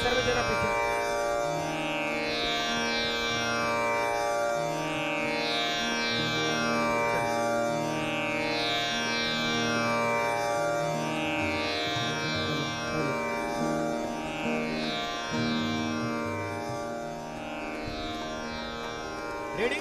सर्व जरा पीछे. Ready?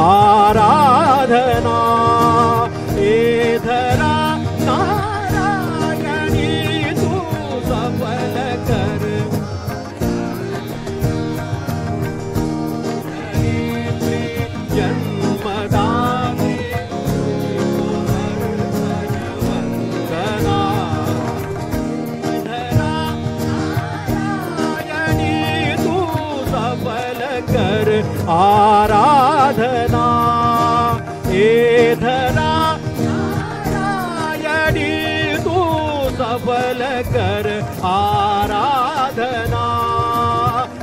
आराधना हे धरा नारायणी तू सफल कर जन्मदाते वंदना धरा नारायणी तू सफल कर आराधना हे धरा नारायणी तू सफल कर आराधना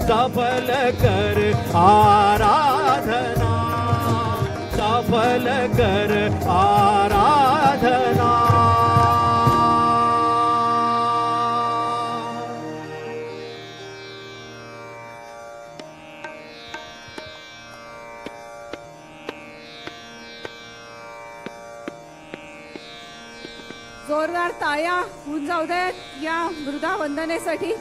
सफल कर आराधना सफल कर आराधना जोरदार टाळ्या होऊन जाऊ देत या मृदा वंदनेसाठी.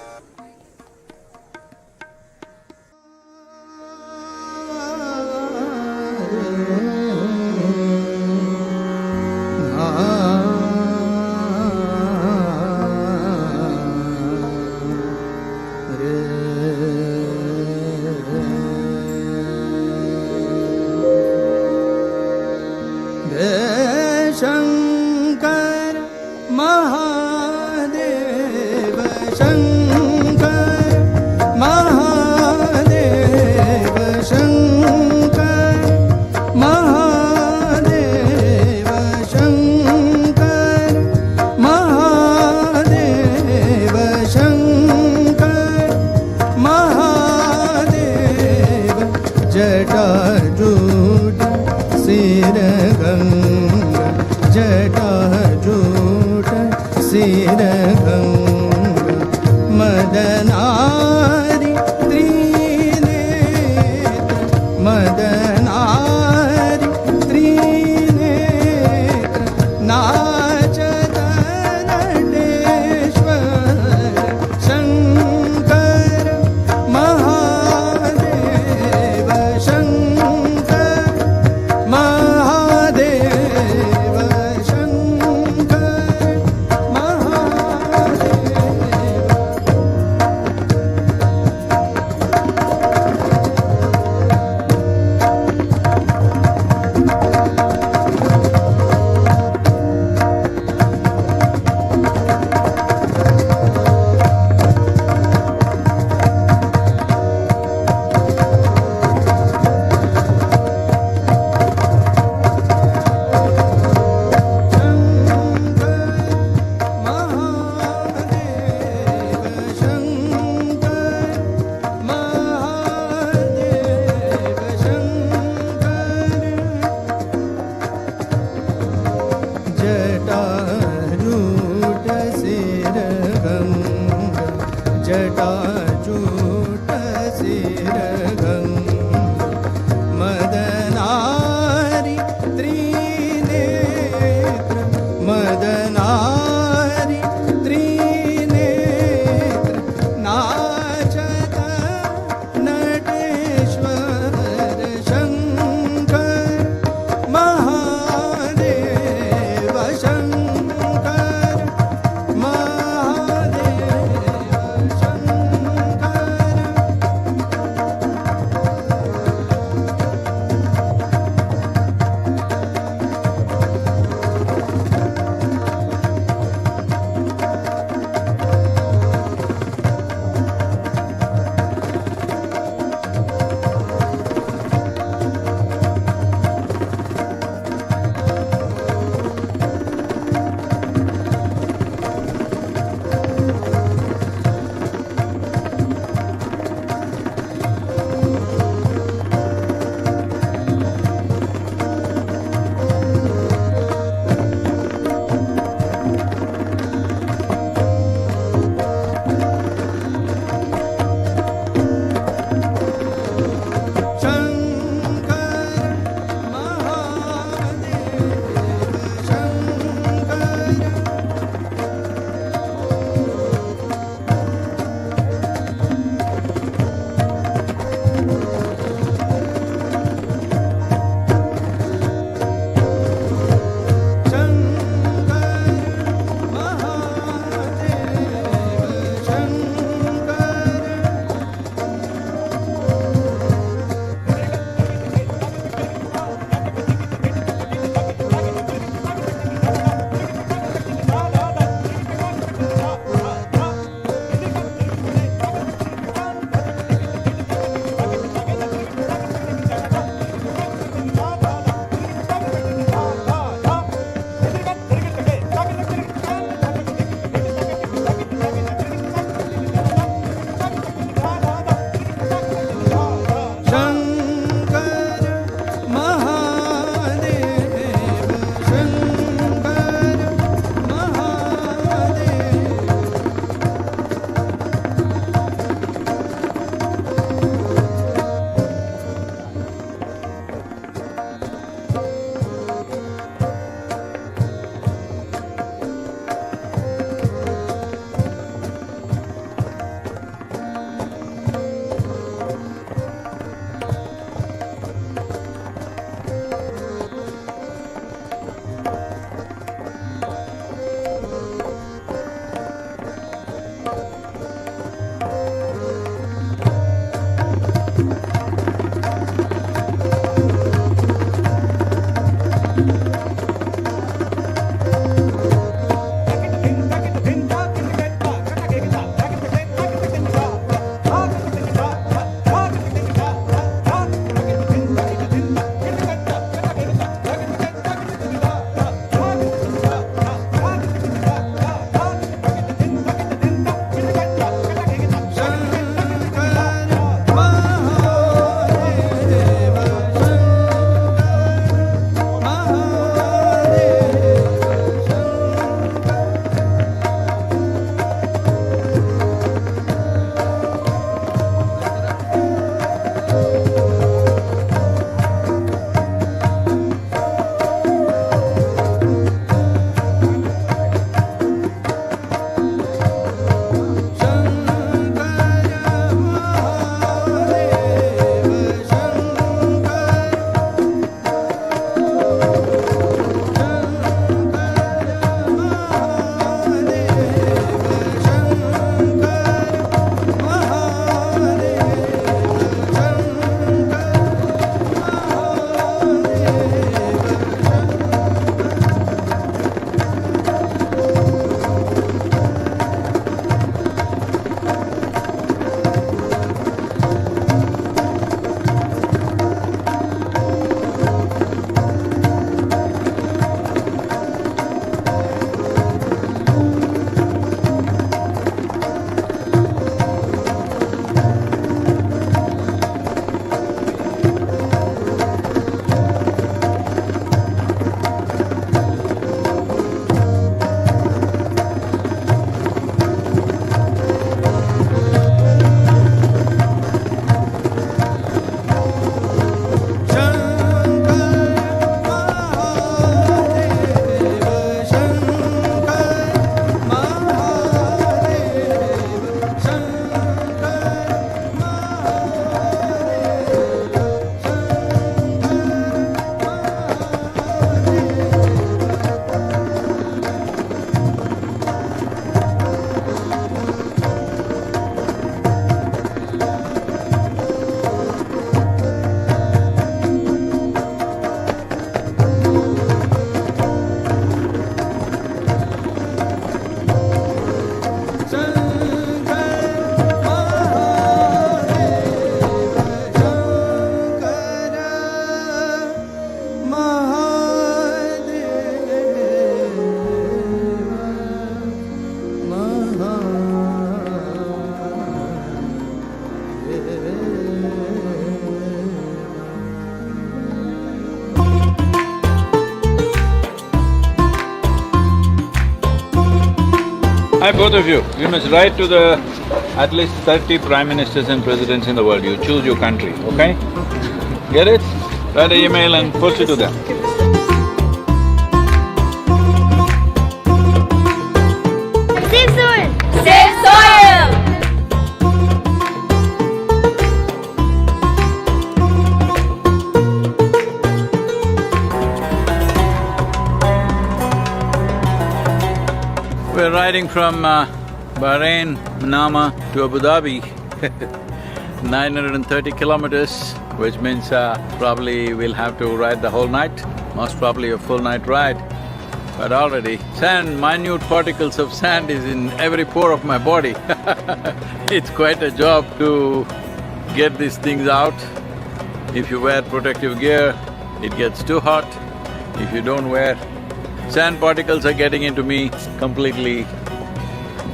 शंकर महादेव शंकर महादेव शंकर महादेव शंकर महादेव शंकर महादेव जटाजूट सिर गंगा जटाजूट सिर गंगा मदनारी त्रिनेत्र मदनारी त्रिनेत्र नाचत नटेश्वर शंकर महादेव शंकर महादेव शंकर महादेव जटाजूट सिर गंगा मदनारी त्रिनेत्र मदनारी त्रिनेत्र नाचत Nateshwar Shankar Mahadev Shankar Mahadev Shankar both of you, you must write to the at least 30 prime ministers and presidents in the world. You choose your country, okay? Get it? Write an email and post it to them. Save soil! Save soil! We're riding from Bahrain, Manama to Abu Dhabi 930 kilometers, which means probably we'll have to ride the whole night, most probably a full night ride. But already sand, minute particles of sand is in every pore of my body. It's quite a job to get these things out. If you wear protective gear, it gets too hot. If you don't wear, sand particles are getting into me completely.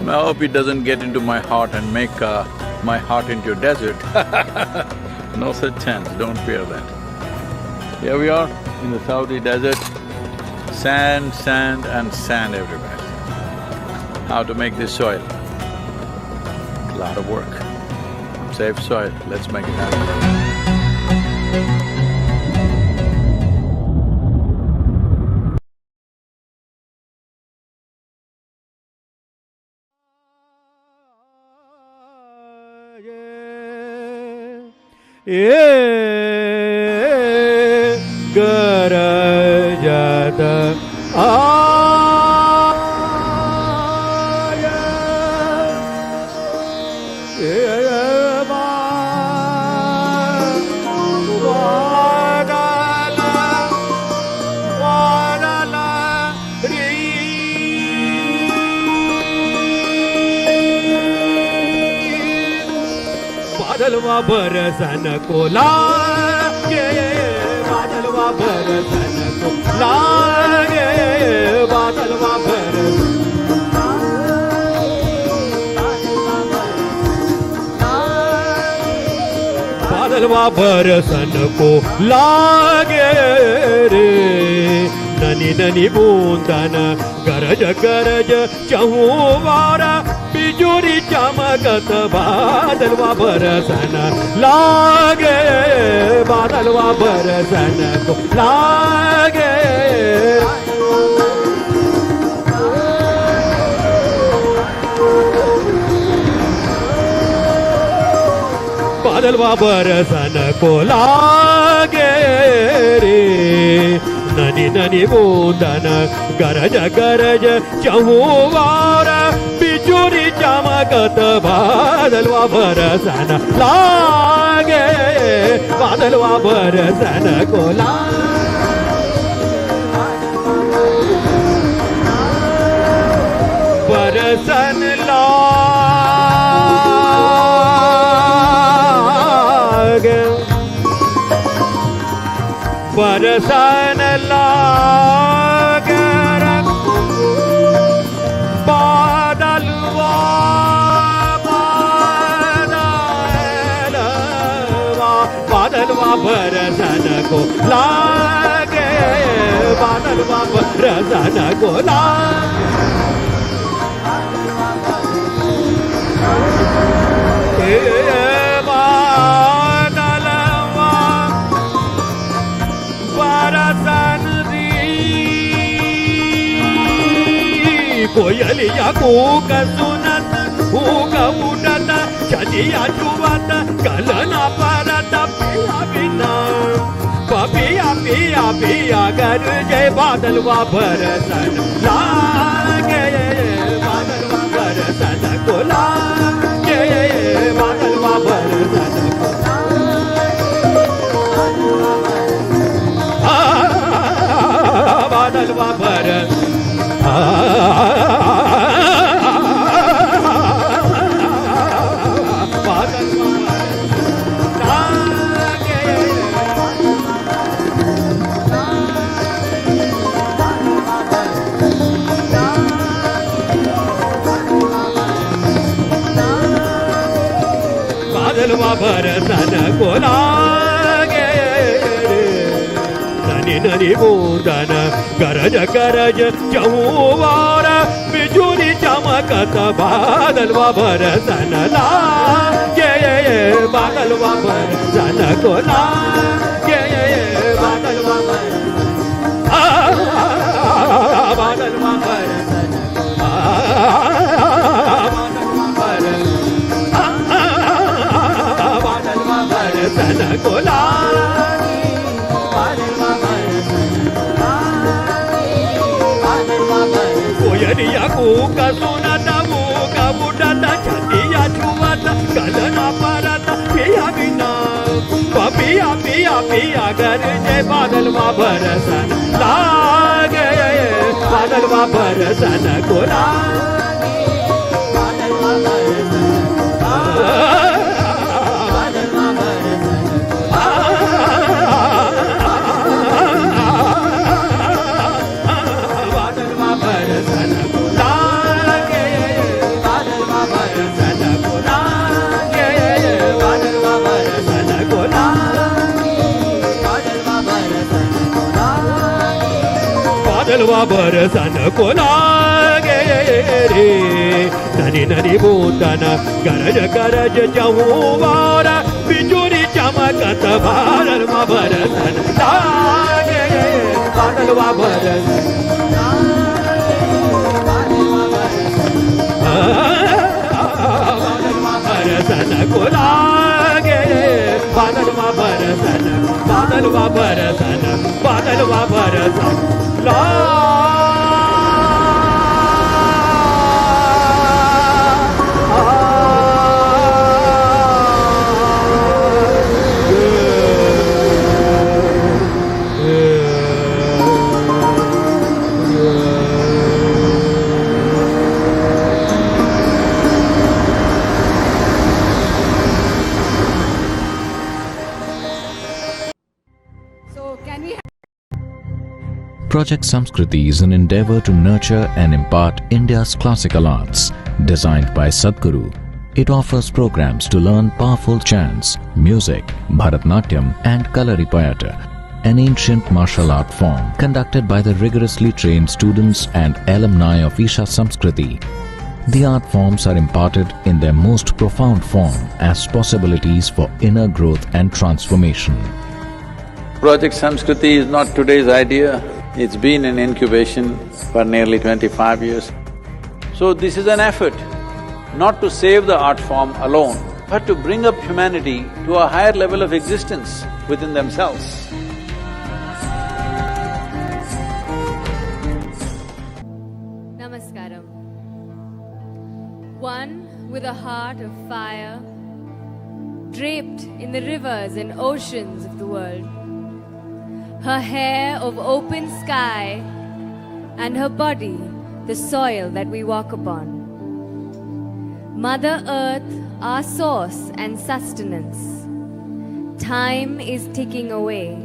I hope it doesn't get into my heart and make my heart into a desert. No such chance, don't fear that. Here we are in the Saudi desert, sand, sand and sand everywhere. How to make this soil? A lot of work. Safe soil, let's make it happen. Garajat बादलवा बरसन को लागे, बादलवा बरसन को लागे, बादलवा बरसन बादलवा बरसन को लागे रे, ननी ननी बूंदन गरज गरज चहुवार बिजुरी चमकत बादलवा बरसन लागे, बादलवा बरसन को लागे। बादलवा बरसन को लागे रे, ननी ननी बूंदन गरज गरज चहुवार बिजुरी चमकत बादलवा बरसन लागे, बादलवा बरसन को बरसन लागे, बरसन लागे बादलवा बादलवा बरसन को लागे, बादलवा बरसन को लागे, बादलवा बरसन कोयलिया कूक सुनत कूक उठत छजिया चुवत कलना परत पिया बिना पिया पिया पिया गर जय बादलवा बरसन लागे, बादलवा बरसन को लागे, बादलवा बरसन को बादलवा बरसन बादलवा बरसन को लागे, ननी ननी बूंदन गरज गरज चहुवार बिजुरी चमकत चमकत बादलवा बरसन लागे, बादलवा बरसन को लागे, बादलवा बादलवा बरसन, बादलवा बरसन को लागे, बादलवा बरसन कोयलिया कूक सुनत मूक बुडत छतिया छुअत गलना परत पिया बिना पिया पिया पिया गरजे बादलवा बरसन लागे, बादलवा बरसन को लागे, बादलवा बरसन, बादलवा बरसन, बादलवा बरसन को लागे, बादलवा बरसन को लागे, बादलवा बरसन को लागे, बादलवा बरसन को लागे, बादलवा बरसन को लागे रे। ननी ननी बूंदन गरज गरज चहुवार बिजुरी चमकत बादलवा बरसन लागे, बादलवा बरसन, बादलवा बरसन को लागे, बादलवा बरसन, बादलवा बरसन, बादलवा बरसन So can we Project Samskriti is an endeavor to nurture and impart India's classical arts. Designed by Sadhguru, it offers programs to learn powerful chants, music, Bharatnatyam and Kalaripayattu, an ancient martial art form conducted by the rigorously trained students and alumni of Isha Samskriti. The art forms are imparted in their most profound form as possibilities for inner growth and transformation. Project Samskriti is not today's idea, it's been in incubation for nearly 25 years. So this is an effort not to save the art form alone, but to bring up humanity to a higher level of existence within themselves. Namaskaram. One with a heart of fire, draped in the rivers and oceans of the world. Her hair of open sky, and her body the soil that we walk upon. Mother Earth, our source and sustenance. Time is ticking away.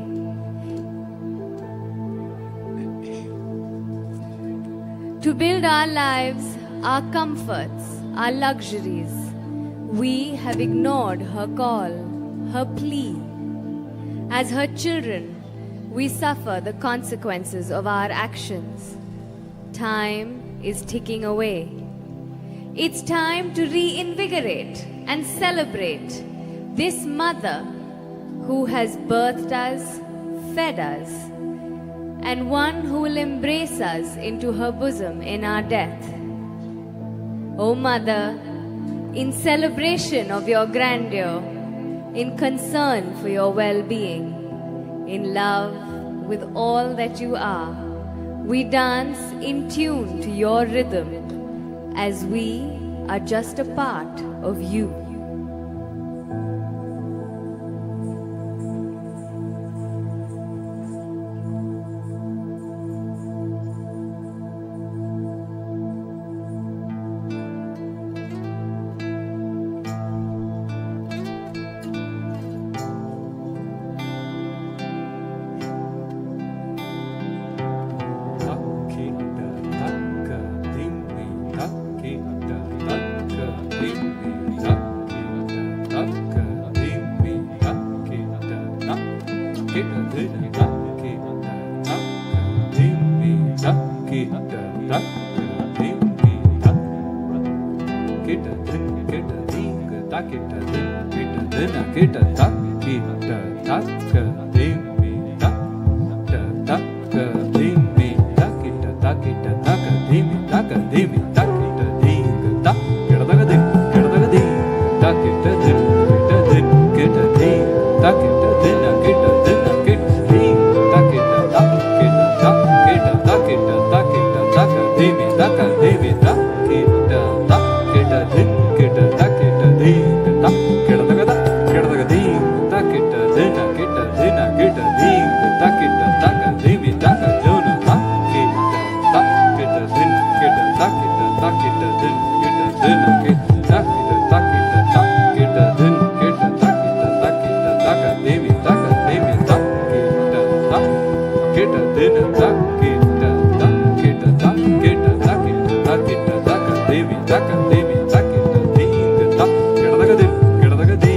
To build our lives, our comforts, our luxuries, we have ignored her call, her plea. As her children, we suffer the consequences of our actions. Time is ticking away. It's time to reinvigorate and celebrate this mother who has birthed us, fed us, and one who will embrace us into her bosom in our death. O Mother, in celebration of your grandeur, in concern for your well-being, in love with all that you are, we dance in tune to your rhythm as we are just a part of you. Takka, dimmi, takki, takka, dimmi, takka. takita din kita dina kita takita taka dimi taka dimi takita takita taka dimi takita din ta kita taka din takita din kita din kita din takita dina kita dina kita din takita takita takita takita takita taka dimi takita din kita din kita takita din ta kita taka din takita dina kita dina kita din takita taka dimi taka jona takita din kita takita takita din kita dina kita takita takita takita din kita takita takita taka dimi taka dimi takita kita dina takita takita takita takita takita taka dimi taka dimi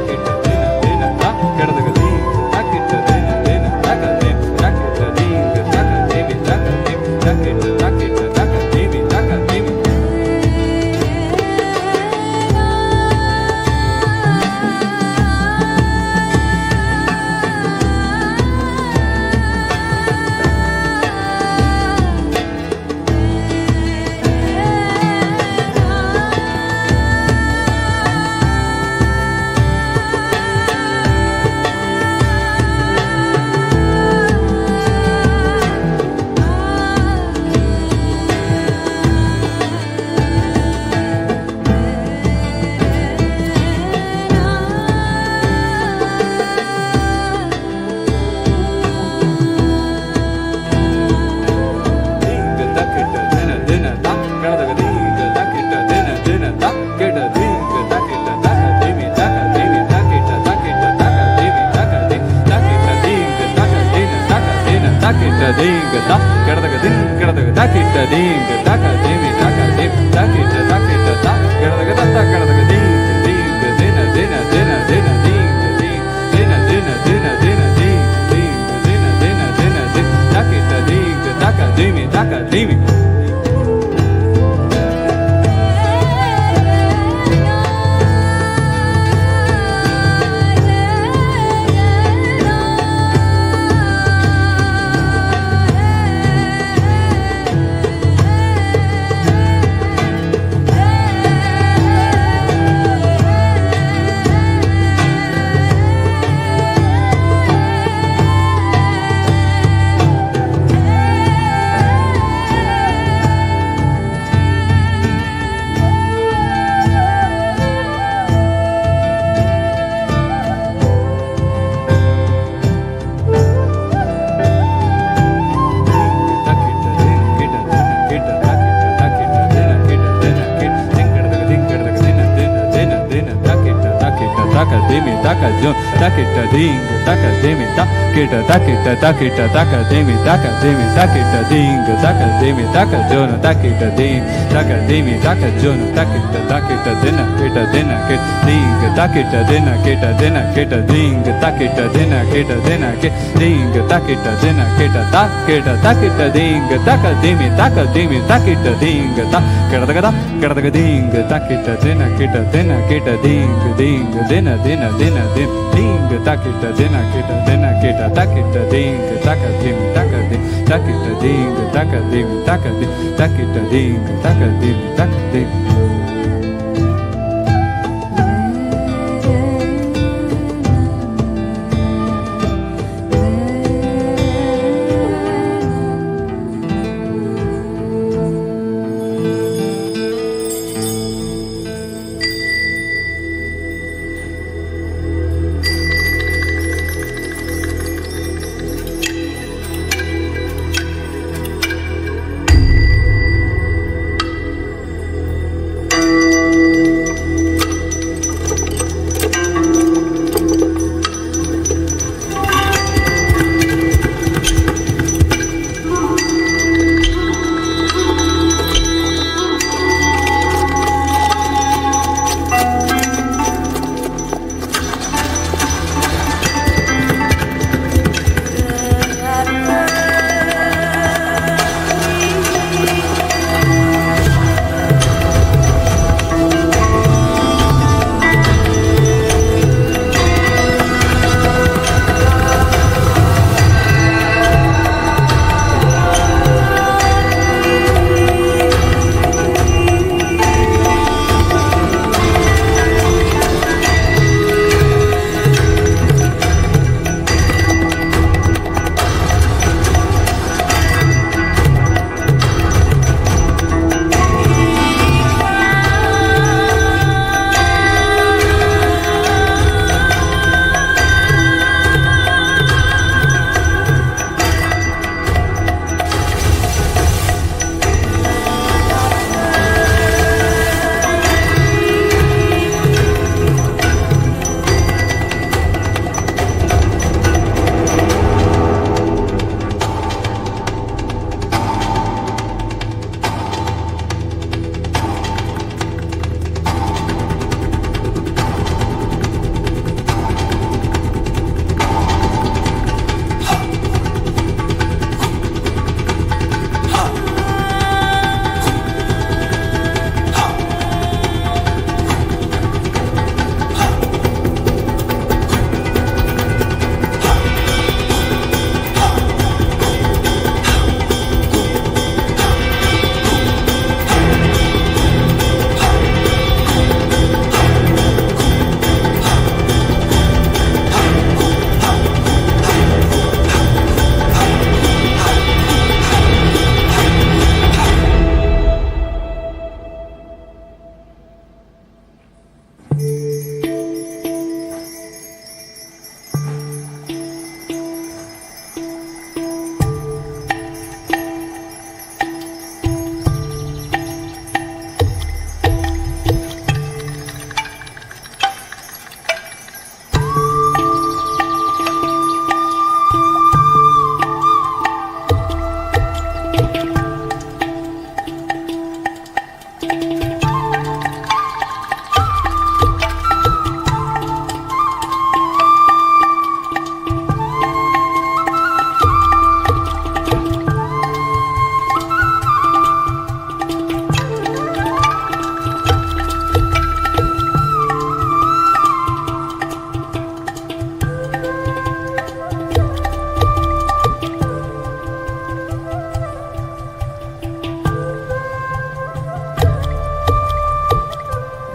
takita din ta kita taka din takita dina kita dina kita din takita dina kita dina kita din takita dina kita dina kita din takita dina kita dina kita takita takita taka dimi taka dimi takita ding taka dimi takita takita takita taka dimi taka dimi takita ding taka dimi taka jona takita ding taka dimi taka jona takita takita dina kita dina kita ding takita dina kita dina kita ding takita dina kita dina kita ding takita dina kita takita ding taka dimi takita ding takita ding takita dina kita dina kita ding dina dina dina din ding takita dina kita takita ding takadim takadim takita ding takadim takadim takita ding takadim takadim.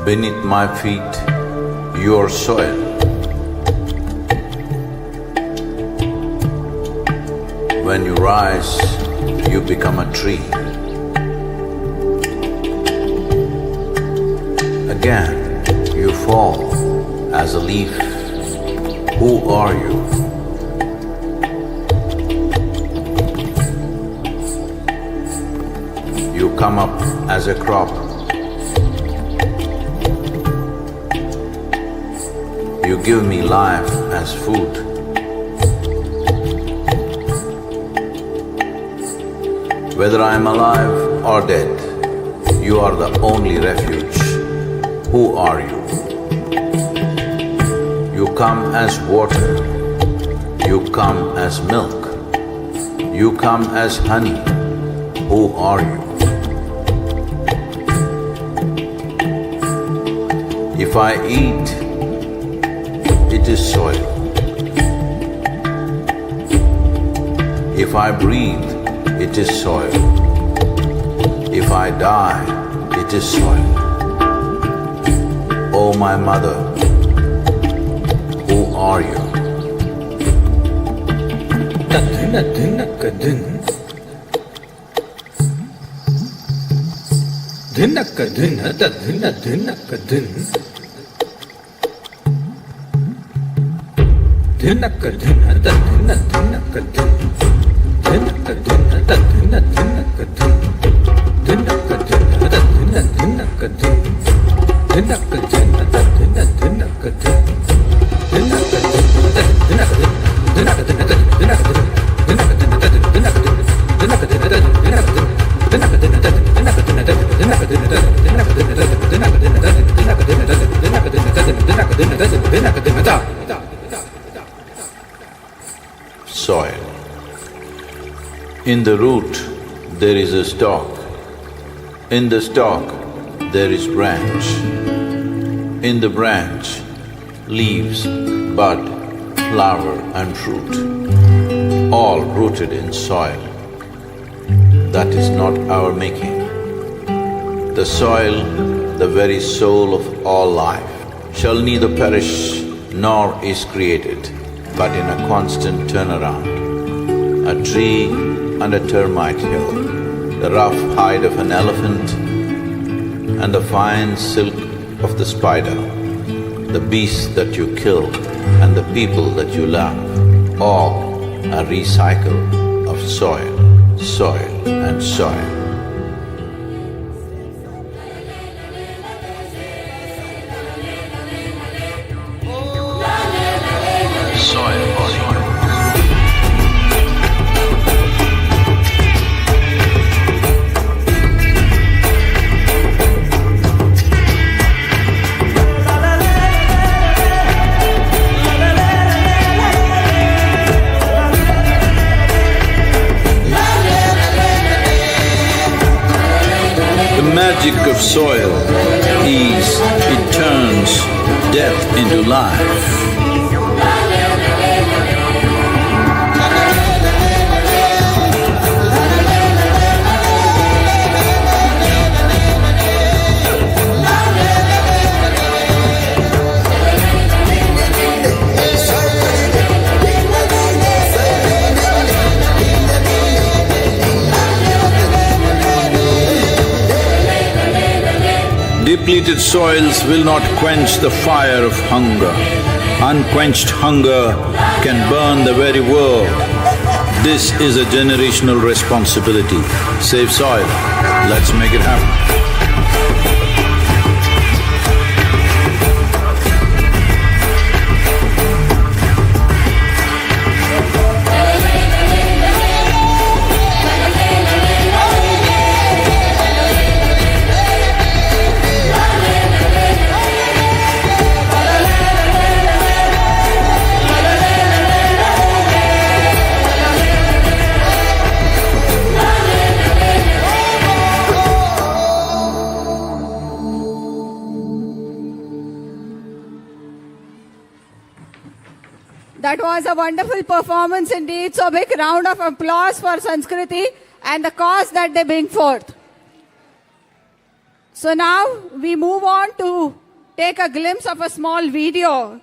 Beneath my feet, your soil. When you rise, you become a tree. Again, you fall as a leaf. Who are you? You come up as a crop. You give me life as food. Whether I am alive or dead, you are the only refuge. Who are you? You come as water. You come as milk. You come as honey. Who are you? If I eat it is soil. If I breathe, it is soil. If I die, it is soil. O my mother, who are you? Soil. In the root, there is a stalk. In the stalk, there is branch. In the branch, leaves, bud, flower and fruit, all rooted in soil. That is not our making. The soil, the very soul of all life, shall neither perish nor is created, but in a constant turnaround. A tree and a termite hill, the rough hide of an elephant and the fine silk of the spider, the beasts that you kill and the people that you love, all a recycle of soil, soil and soil. The magic of soil is it turns death into life. Depleted soils will not quench the fire of hunger. Unquenched hunger can burn the very world. This is a generational responsibility. Save soil. Let's make it happen. That was a wonderful performance indeed. So big round of applause for Sanskriti and the cause that they bring forth. So now we move on to take a glimpse of a small video.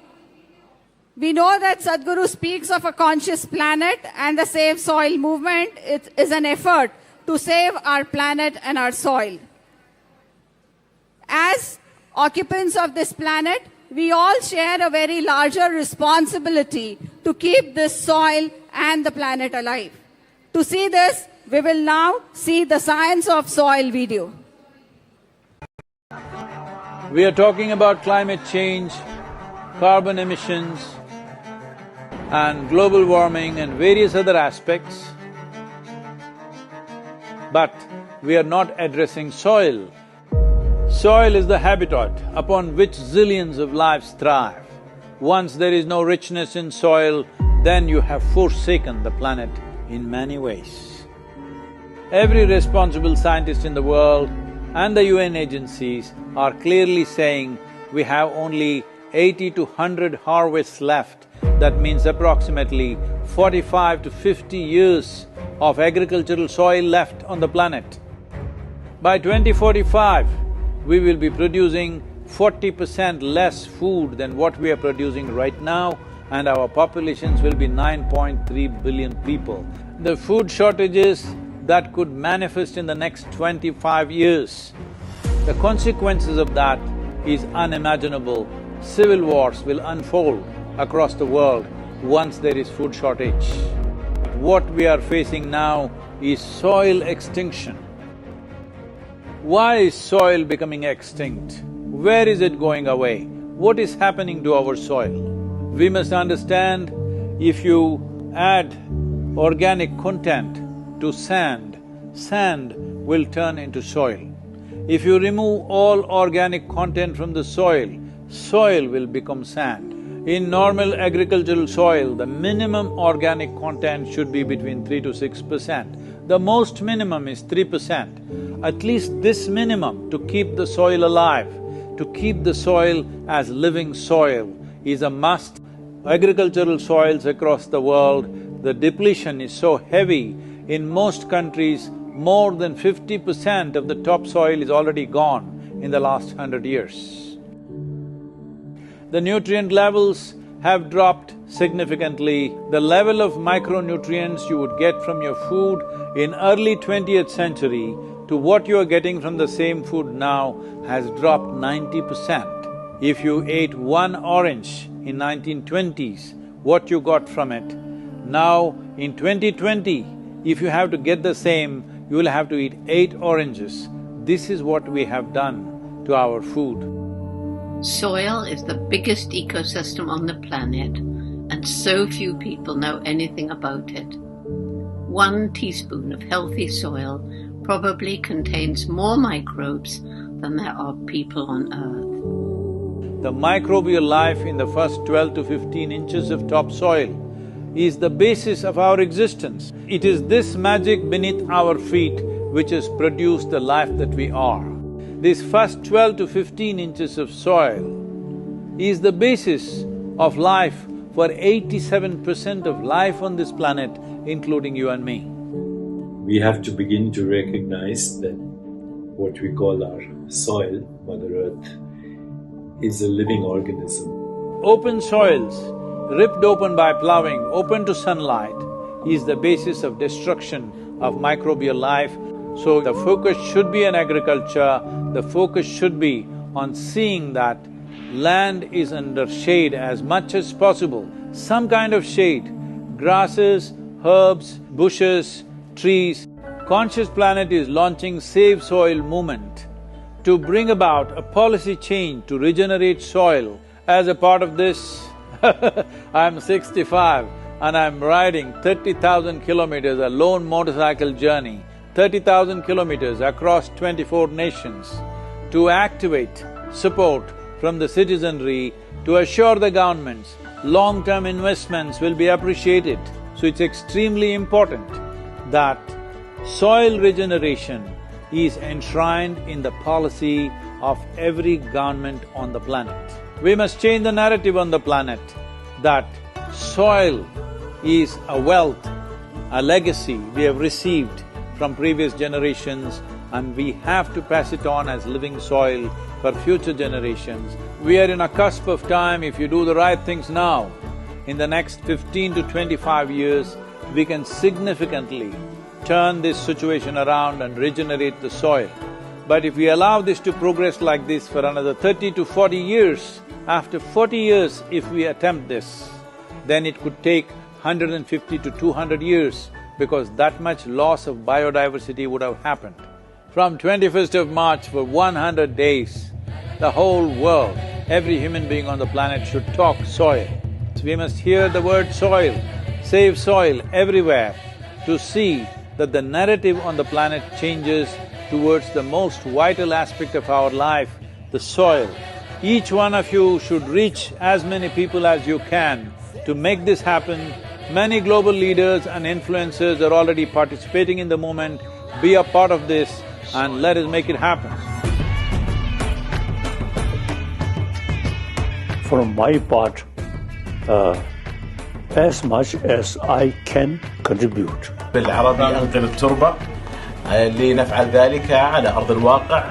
We know that Sadhguru speaks of a conscious planet, and the Save Soil movement is an effort to save our planet and our soil. As occupants of this planet, we all share a very larger responsibility to keep this soil and the planet alive. To see this, we will now see the Science of Soil video. We are talking about climate change, carbon emissions and global warming and various other aspects, but we are not addressing soil. Soil is the habitat upon which zillions of lives thrive. Once there is no richness in soil, then you have forsaken the planet in many ways. Every responsible scientist in the world and the UN agencies are clearly saying we have only 80 to 100 harvests left. That means approximately 45 to 50 years of agricultural soil left on the planet. By 2045, we will be producing 40% less food than what we are producing right now, and our populations will be 9.3 billion people. The food shortages that could manifest in the next 25 years, the consequences of that is unimaginable. Civil wars will unfold across the world once there is food shortage. What we are facing now is soil extinction. Why is soil becoming extinct? Where is it going away? What is happening to our soil? We must understand, if you add organic content to sand, sand will turn into soil. If you remove all organic content from the soil, soil will become sand. In normal agricultural soil, the minimum organic content should be between 3 to 6%. The most minimum is 3%. At least this minimum to keep the soil alive, to keep the soil as living soil is a must. Agricultural soils across the world, the depletion is so heavy, in most countries, more than 50% of the topsoil is already gone in the last 100 years. The nutrient levels have dropped significantly. The level of micronutrients you would get from your food in early 20th century to what you are getting from the same food now has dropped 90%. If you ate one orange in 1920s, what you got from it, now in 2020, if you have to get the same, you will have to eat 8 oranges. This is what we have done to our food. Soil is the biggest ecosystem on the planet, and so few people know anything about it. 1 teaspoon of healthy soil probably contains more microbes than there are people on Earth. The microbial life in the first 12 to 15 inches of topsoil is the basis of our existence. It is this magic beneath our feet which has produced the life that we are. This first 12 to 15 inches of soil is the basis of life for 87% of life on this planet, including you and me. We have to begin to recognize that what we call our soil, Mother Earth, is a living organism. Open soils, ripped open by ploughing, open to sunlight, is the basis of destruction of microbial life. So the focus should be on agriculture, the focus should be on seeing that land is under shade as much as possible, some kind of shade, grasses, herbs, bushes, trees. Conscious Planet is launching Save Soil movement to bring about a policy change to regenerate soil. As a part of this, I'm 65 and I'm riding 30,000 kilometers, a lone motorcycle journey, 30,000 kilometers across 24 nations to activate support from the citizenry to assure the governments long-term investments will be appreciated. So it's extremely important that soil regeneration is enshrined in the policy of every government on the planet. We must change the narrative on the planet that soil is a wealth, a legacy we have received from previous generations, and we have to pass it on as living soil for future generations. We are in a cusp of time. If you do the right things now, in the next 15 to 25 years, we can significantly turn this situation around and regenerate the soil. But if we allow this to progress like this for another 30 to 40 years, after 40 years if we attempt this, then it could take 150 to 200 years because that much loss of biodiversity would have happened. From 21st of March for 100 days, the whole world, every human being on the planet should talk soil. We must hear the word soil, save soil everywhere to see that the narrative on the planet changes towards the most vital aspect of our life, the soil. Each one of you should reach as many people as you can to make this happen. Many global leaders and influencers are already participating in the movement. Be a part of this and let us make it happen. from my part as much as I can contribute. بالعربي أنقذ التربة لنفعل ذلك على أرض الواقع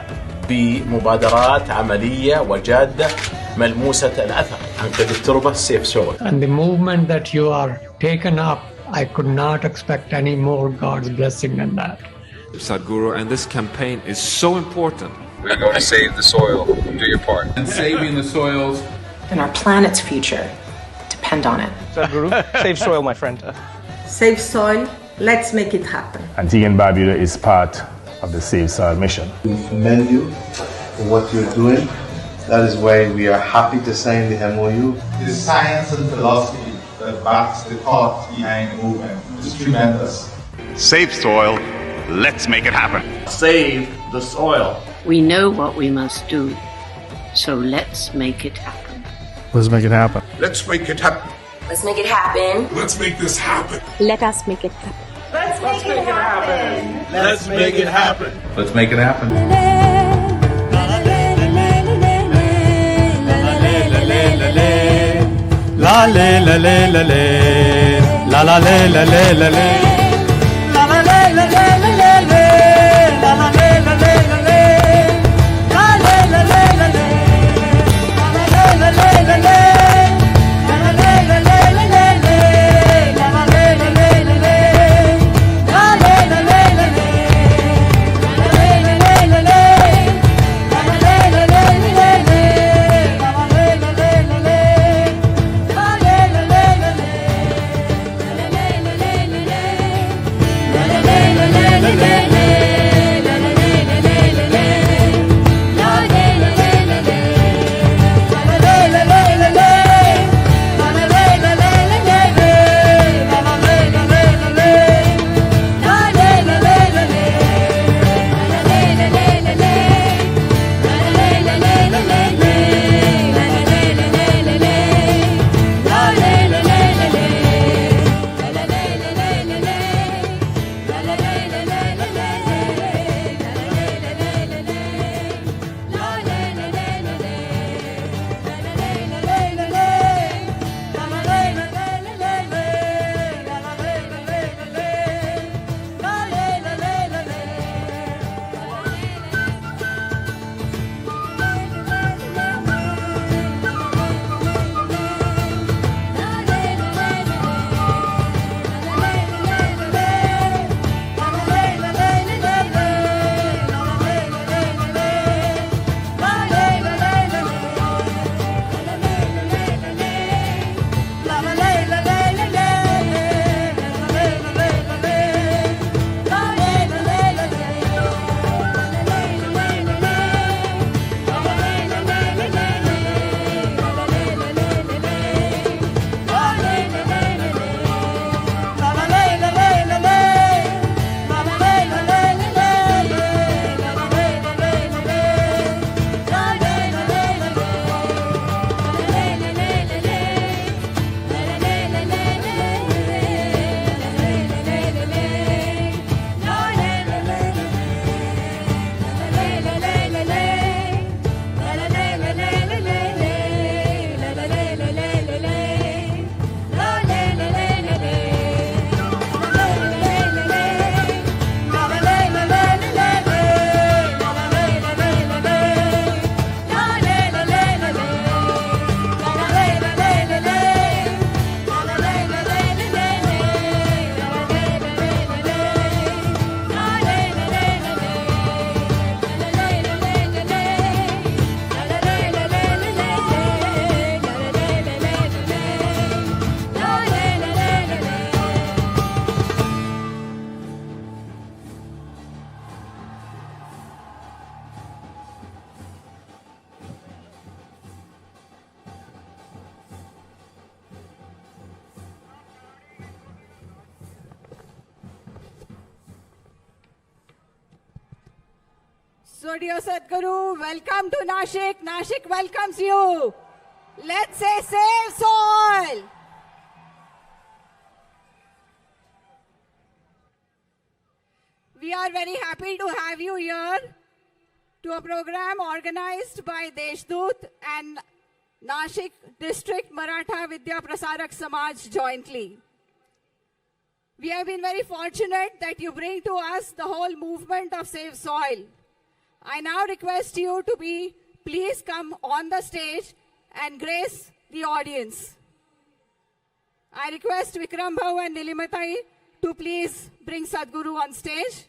بمبادرات عملية وجادة ملموسة الأثر. أنقذ التربة save soil. And the movement that you are taken up, I could not expect any more God's blessing than that. Sadhguru, and this campaign is so important. We're going to save the soil. Do your part. And saving the soils. And our planet's future depend on it. Sadhguru, save soil, my friend. Save soil, let's make it happen. Antigua and Barbuda is part of the Save Soil mission. We commend you for what you're doing. That is why we are happy to sign the MOU. The science and philosophy that backs the thought behind the movement is tremendous. Save soil. Let's make it happen. Save the soil. We know what we must do, so let's make it happen. Let's make it happen. Let's make it happen. Let's make it happen. Let's make this happen. Let us make it happen. Let's make it happen. Let's make it happen. Let's make it happen. La le la le la le, la la le la le la le, la la le la le la le, la la le la le la le, la le la le la le, la la le la le la le, la la le la le la le, la la le la le la le, la le la le la le, la le la le la le, la la le la le la le, la la le la le la le. So dear Sadhguru, welcome to Nashik. Nashik welcomes you. Let's say save soil. We are very happy to have you here to a program organized by Deshdut and Nashik District Maratha Vidya Prasarak Samaj jointly. We have been very fortunate that you bring to us the whole movement of Save Soil. I now request you to please come on the stage and grace the audience. I request Vikram Bhau and Nilimatai to please bring Sadhguru on stage.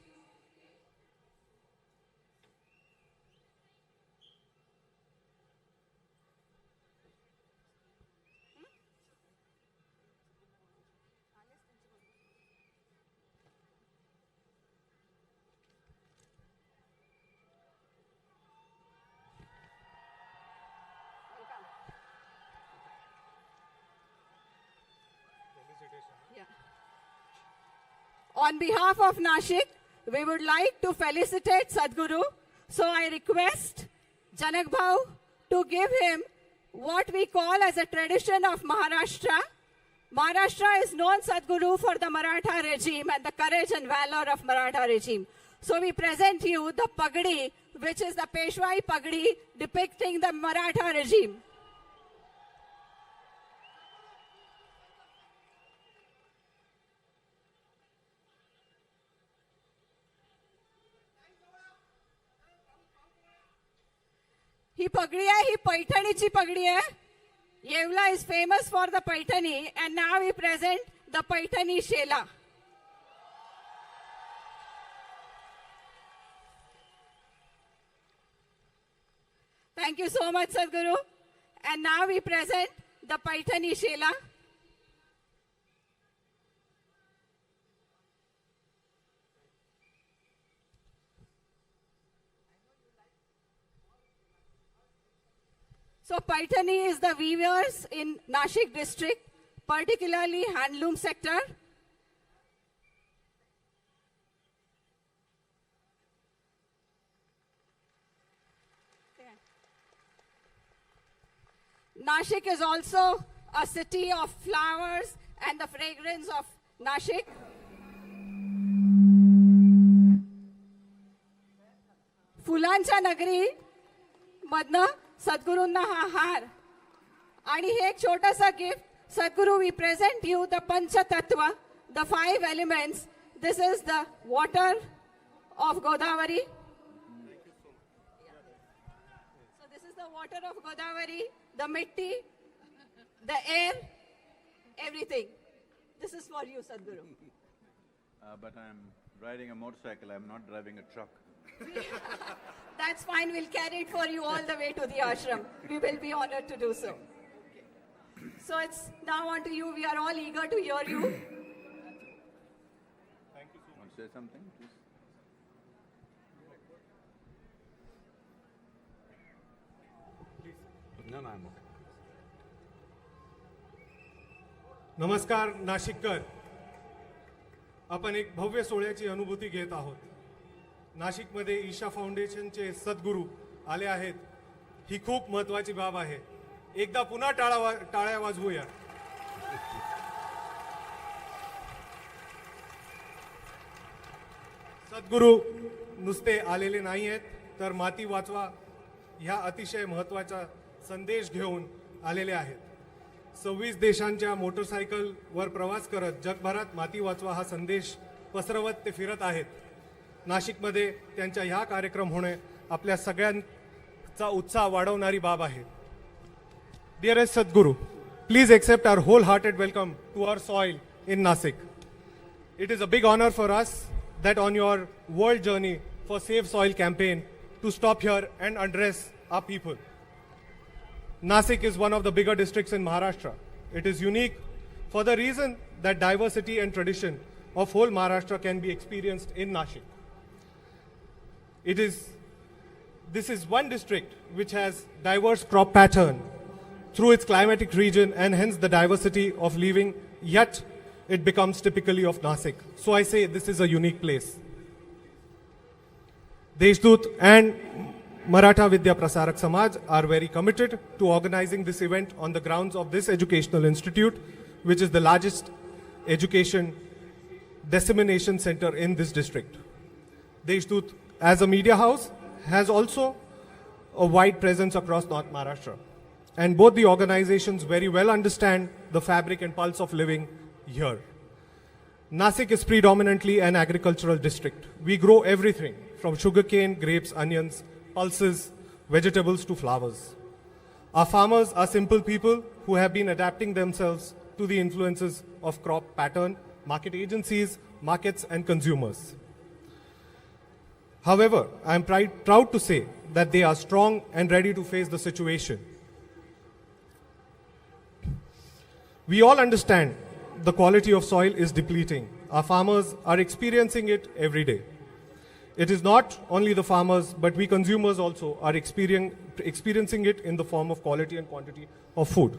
On behalf of Nashik, we would like to felicitate Sadhguru. So I request Janak Bhau to give him what we call as a tradition of Maharashtra. Maharashtra is known, Sadhguru, for the Maratha regime and the courage and valor of Maratha regime. So we present you the pagdi, which is the Peshwai pagdi depicting the Maratha regime. ही पगड़ी आहे ही पैठणीची पगड़ी आहे. Yevla is famous for the Paithani, and now we present the Paithani Shela. Thank you so much, Sadhguru. And now we present the Paithani Shela. So Paithani is the weavers in Nashik district, particularly handloom sector. Nashik is also a city of flowers and the fragrance of Nashik. फुलांच्या नगरी मधनं सद्गुरूंना हा हार आणि हे एक छोटासा gift. Sadhguru, we present you the Pancha Tattva, the 5 elements. This is the water of Godavari. So this is the water of Godavari, the mitti, the air, everything. This is for you, Sadhguru. But I'm riding a motorcycle, I'm not driving a truck. That's fine, we'll carry it for you all the way to the ashram. We will be honored to do so. So it's now on to you, we are all eager to hear you. Thank you so much. Want to say something, please? No, I'm okay. नमस्कार नाशिककर. आपण एक भव्य सोहळ्याची अनुभूती घेत आहोत. नाशिकमध्ये ईशा फाउंडेशनचे सद्गुरू आले आहेत, ही खूप महत्त्वाची बाब आहे. एकदा पुन्हा टाळ्या वाजवूया. सद्गुरू नुसते आलेले नाही आहेत, तर माती वाचवा ह्या अतिशय महत्त्वाचा संदेश घेऊन आलेले आहेत. 26 देशांच्या मोटरसायकलवर प्रवास करत जगभरात माती वाचवा हा संदेश पसरवत ते फिरत आहेत. नाशिकमध्ये त्यांच्या ह्या कार्यक्रम होणे आपल्या सगळ्यांचा उत्साह वाढवणारी बाब आहे. Dearest Sadhguru, please accept our wholehearted welcome to our soil in Nashik. It is a big honor for us that on your world journey for Save Soil campaign to stop here and address our people. Nashik is one of the bigger districts in Maharashtra. It is unique for the reason that diversity and tradition of whole Maharashtra can be experienced in Nashik. This is one district which has diverse crop pattern through its climatic region and hence the diversity of living, yet it becomes typically of Nashik. So I say this is a unique place. Deshdut and Maratha Vidya Prasarak Samaj are very committed to organizing this event on the grounds of this educational institute, which is the largest education dissemination center in this district. Deshdut, as a media house, has also a wide presence across North Maharashtra. and both the organizations very well understand the fabric and pulse of living here. Nashik is predominantly an agricultural district. We grow everything from sugarcane, grapes, onions, pulses, vegetables to flowers. Our farmers are simple people who have been adapting themselves to the influences of crop pattern, market agencies, markets and consumers. However, I am proud to say that they are strong and ready to face the situation. We all understand the quality of soil is depleting. Our farmers are experiencing it every day. It is not only the farmers, but we consumers also are experiencing it in the form of quality and quantity of food.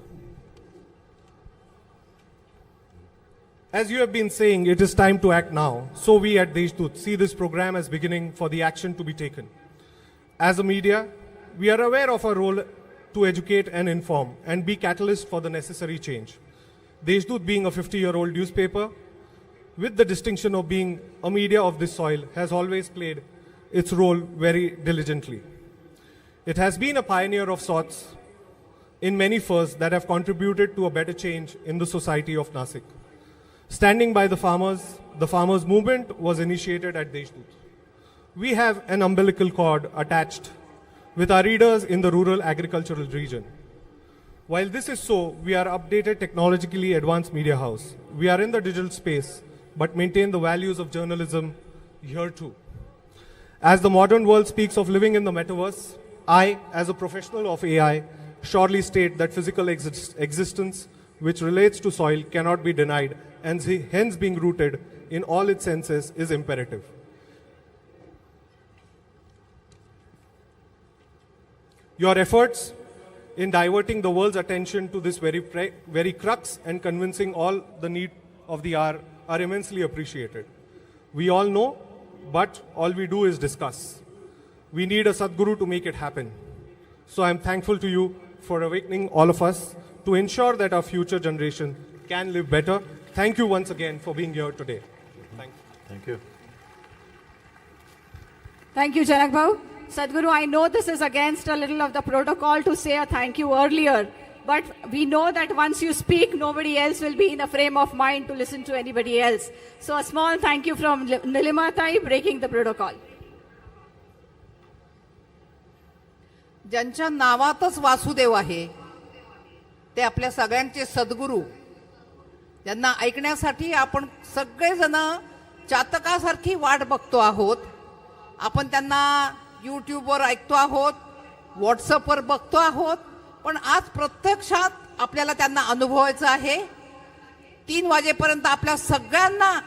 As you have been saying, it is time to act now. So we at Deshdoot see this program as beginning for the action to be taken. As a media, we are aware of our role to educate and inform and be catalyst for the necessary change. Deshdoot, being a 50-year-old newspaper, with the distinction of being a media of this soil, has always played its role very diligently. It has been a pioneer of sorts in many firsts that have contributed to a better change in the society of Nashik. Standing by the farmers movement was initiated at Deshdoot. We have an umbilical cord attached with our readers in the rural agricultural region. While this is so, we are updated technologically advanced media house. We are in the digital space, but maintain the values of journalism here too. As the modern world speaks of living in the metaverse, I, as a professional of AI, surely state that physical existence which relates to soil cannot be denied, and hence being rooted in all its senses is imperative. Your efforts in diverting the world's attention to this very crux and convincing all the need of the hour are immensely appreciated. We all know, but all we do is discuss. We need a Sadhguru to make it happen. So I'm thankful to you for awakening all of us to ensure that our future generation can live better. Thank you once again for being here today. Thank you. Thank you. Thank you, Janak Bhau. Sadhguru, I know this is against a little of the protocol to say a thank you earlier, but we know that once you speak, nobody else will be in a frame of mind to listen to anybody else. So a small thank you from Nilimatai, breaking the protocol. ज्यांच्या नावातच वासुदेव आहे ते आपल्या सगळ्यांचे सद्गुरू, ज्यांना ऐकण्यासाठी आपण सगळेजण चातकासारखी वाट बघतो आहोत. आपण त्यांना यूट्यूबवर ऐकतो आहोत, व्हॉट्सअपवर बघतो आहोत, पण आज प्रत्यक्षात आपल्याला त्यांना अनुभवायचं आहे. 3 वाजेपर्यंत आपल्या सगळ्यांना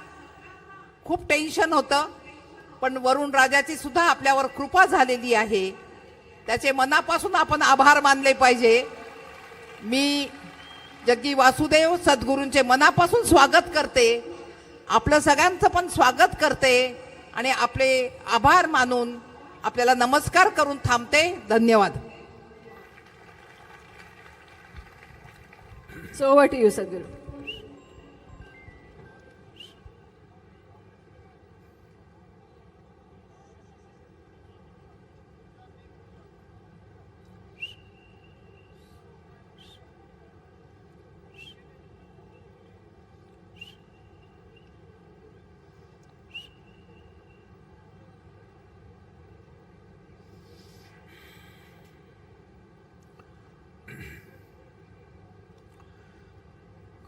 खूप टेन्शन होतं, पण वरुण राजाची सुद्धा आपल्यावर कृपा झालेली आहे. त्याचे मनापासून आपण आभार मानले पाहिजे. मी जग्गी वासुदेव सद्गुरूंचे मनापासून स्वागत करते, आपलं सगळ्यांचं पण स्वागत करते आणि आपले आभार मानून आपल्याला नमस्कार करून थांबते. धन्यवाद. So over to you, Sadhguru.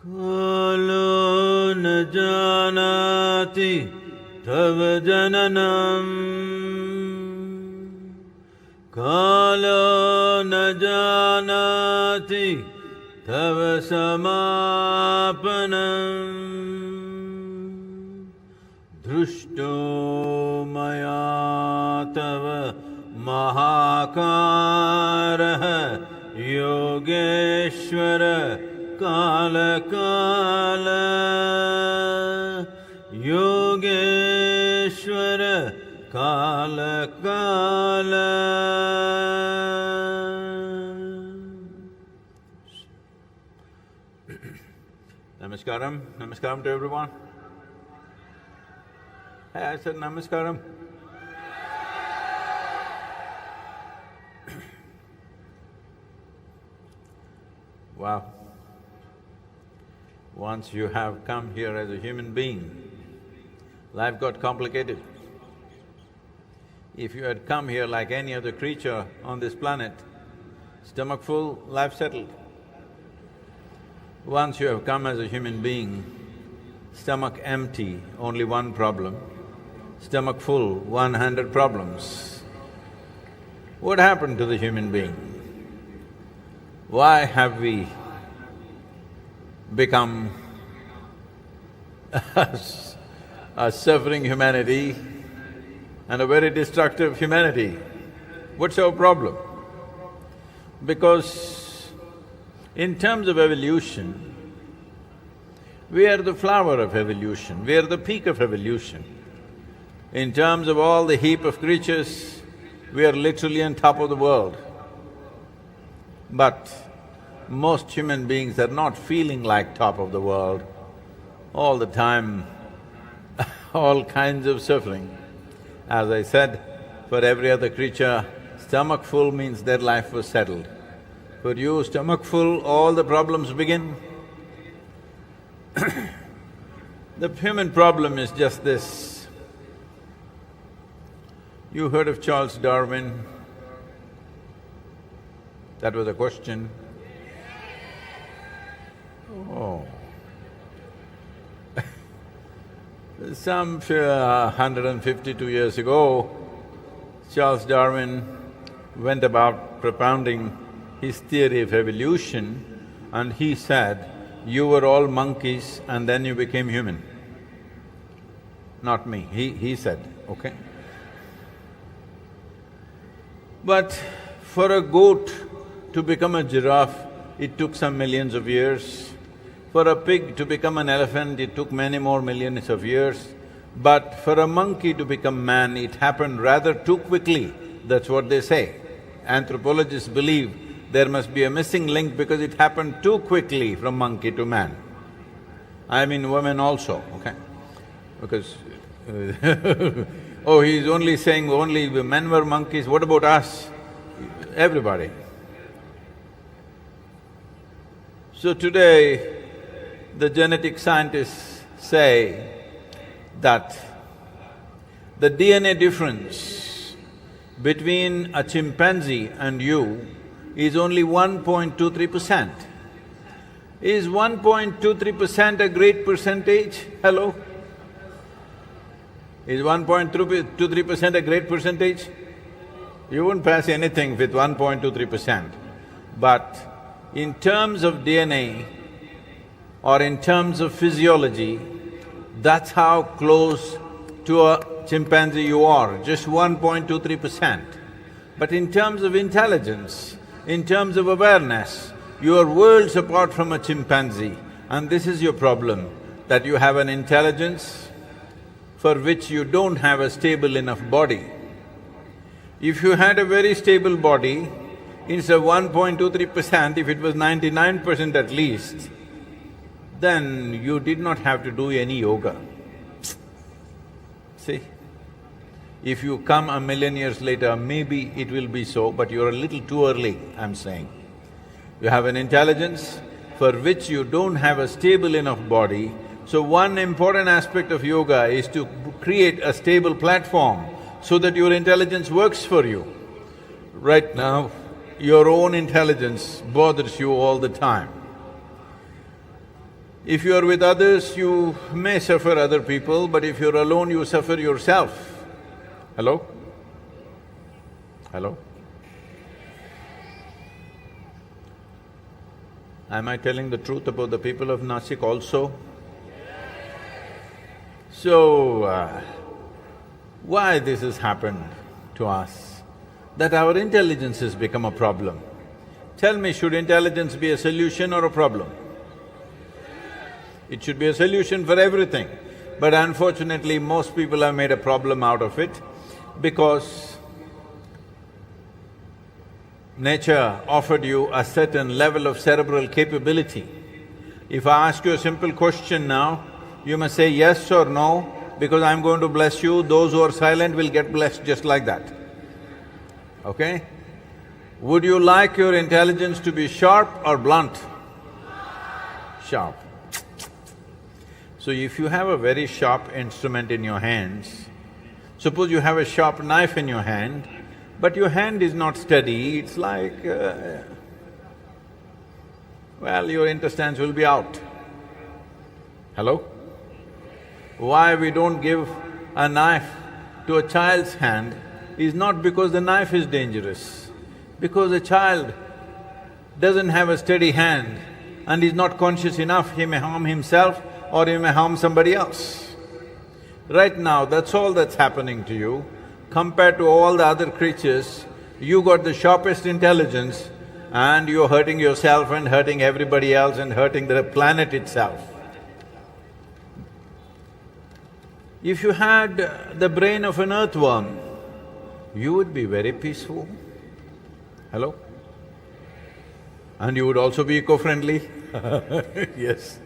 कालो न जानाति तव जननम्, कालो न जानाति तव समापनम्, दृष्टो मया तव महाकारः योगेश्वर काल काल, योगेश्वर काल काल. Namaskaram. Namaskaram to everyone. Hey, I said namaskaram. Wow. Once you have come here as a human being, life got complicated. If you had come here like any other creature on this planet, stomach full, life settled. Once you have come as a human being, stomach empty, only one problem, stomach full, 100 problems. What happened to the human being? Why have we become a suffering humanity and a very destructive humanity? What's our problem? Because in terms of evolution, we are the flower of evolution, we are the peak of evolution. In terms of all the heap of creatures, we are literally on top of the world. But most human beings are not feeling like top of the world. All the time, all kinds of suffering. As I said, for every other creature, stomach full means their life was settled. For you, stomach full, all the problems begin. The human problem is just this. You heard of Charles Darwin? That was a question. Oh. Some 152 years ago, Charles Darwin went about propounding his theory of evolution, and he said, you were all monkeys and then you became human. Not me, he said, okay? But for a goat to become a giraffe, it took some millions of years. For a pig to become an elephant, it took many more millions of years. But for a monkey to become man, it happened rather too quickly, that's what they say. Anthropologists believe there must be a missing link because it happened too quickly from monkey to man. I mean women also, okay? Because oh, he's only saying only men were monkeys, what about us? Everybody. So today, the genetic scientists say that the DNA difference between a chimpanzee and you is only 1.23%. Is 1.23% a great percentage? Hello? Is 1.23% a great percentage? You won't pass anything with 1.23%. But in terms of DNA or in terms of physiology, that's how close to a chimpanzee you are, just 1.23%. But in terms of intelligence, in terms of awareness, you are worlds apart from a chimpanzee. And this is your problem, that you have an intelligence for which you don't have a stable enough body. If you had a very stable body, instead of 1.23%, if it was 99% at least, then you did not have to do any yoga. See? If you come a million years later, maybe it will be so, but you're a little too early, I'm saying. You have an intelligence for which you don't have a stable enough body, so one important aspect of yoga is to create a stable platform so that your intelligence works for you. Right now, your own intelligence bothers you all the time. If you are with others, you may suffer other people, but if you're alone, you suffer yourself. Hello? Hello? Am I telling the truth about the people of Nashik also? So, why this has happened to us? That our intelligence has become a problem. Tell me, should intelligence be a solution or a problem? It should be a solution for everything. But unfortunately, most people have made a problem out of it because nature offered you a certain level of cerebral capability. If I ask you a simple question now, you must say yes or no, because I'm going to bless you, those who are silent will get blessed just like that. Okay? Would you like your intelligence to be sharp or blunt? sharp. So if you have a very sharp instrument in your hands, suppose you have a sharp knife in your hand, but your hand is not steady, it's like… well, your intestines will be out. Hello? Why we don't give a knife to a child's hand is not because the knife is dangerous, because a child doesn't have a steady hand and is not conscious enough, he may harm himself or he may harm somebody else. Right now, that's all that's happening to you. Compared to all the other creatures, you got the sharpest intelligence and you're hurting yourself and hurting everybody else and hurting the planet itself. If you had the brain of an earthworm, you would be very peaceful. Hello? And you would also be eco-friendly. Yes.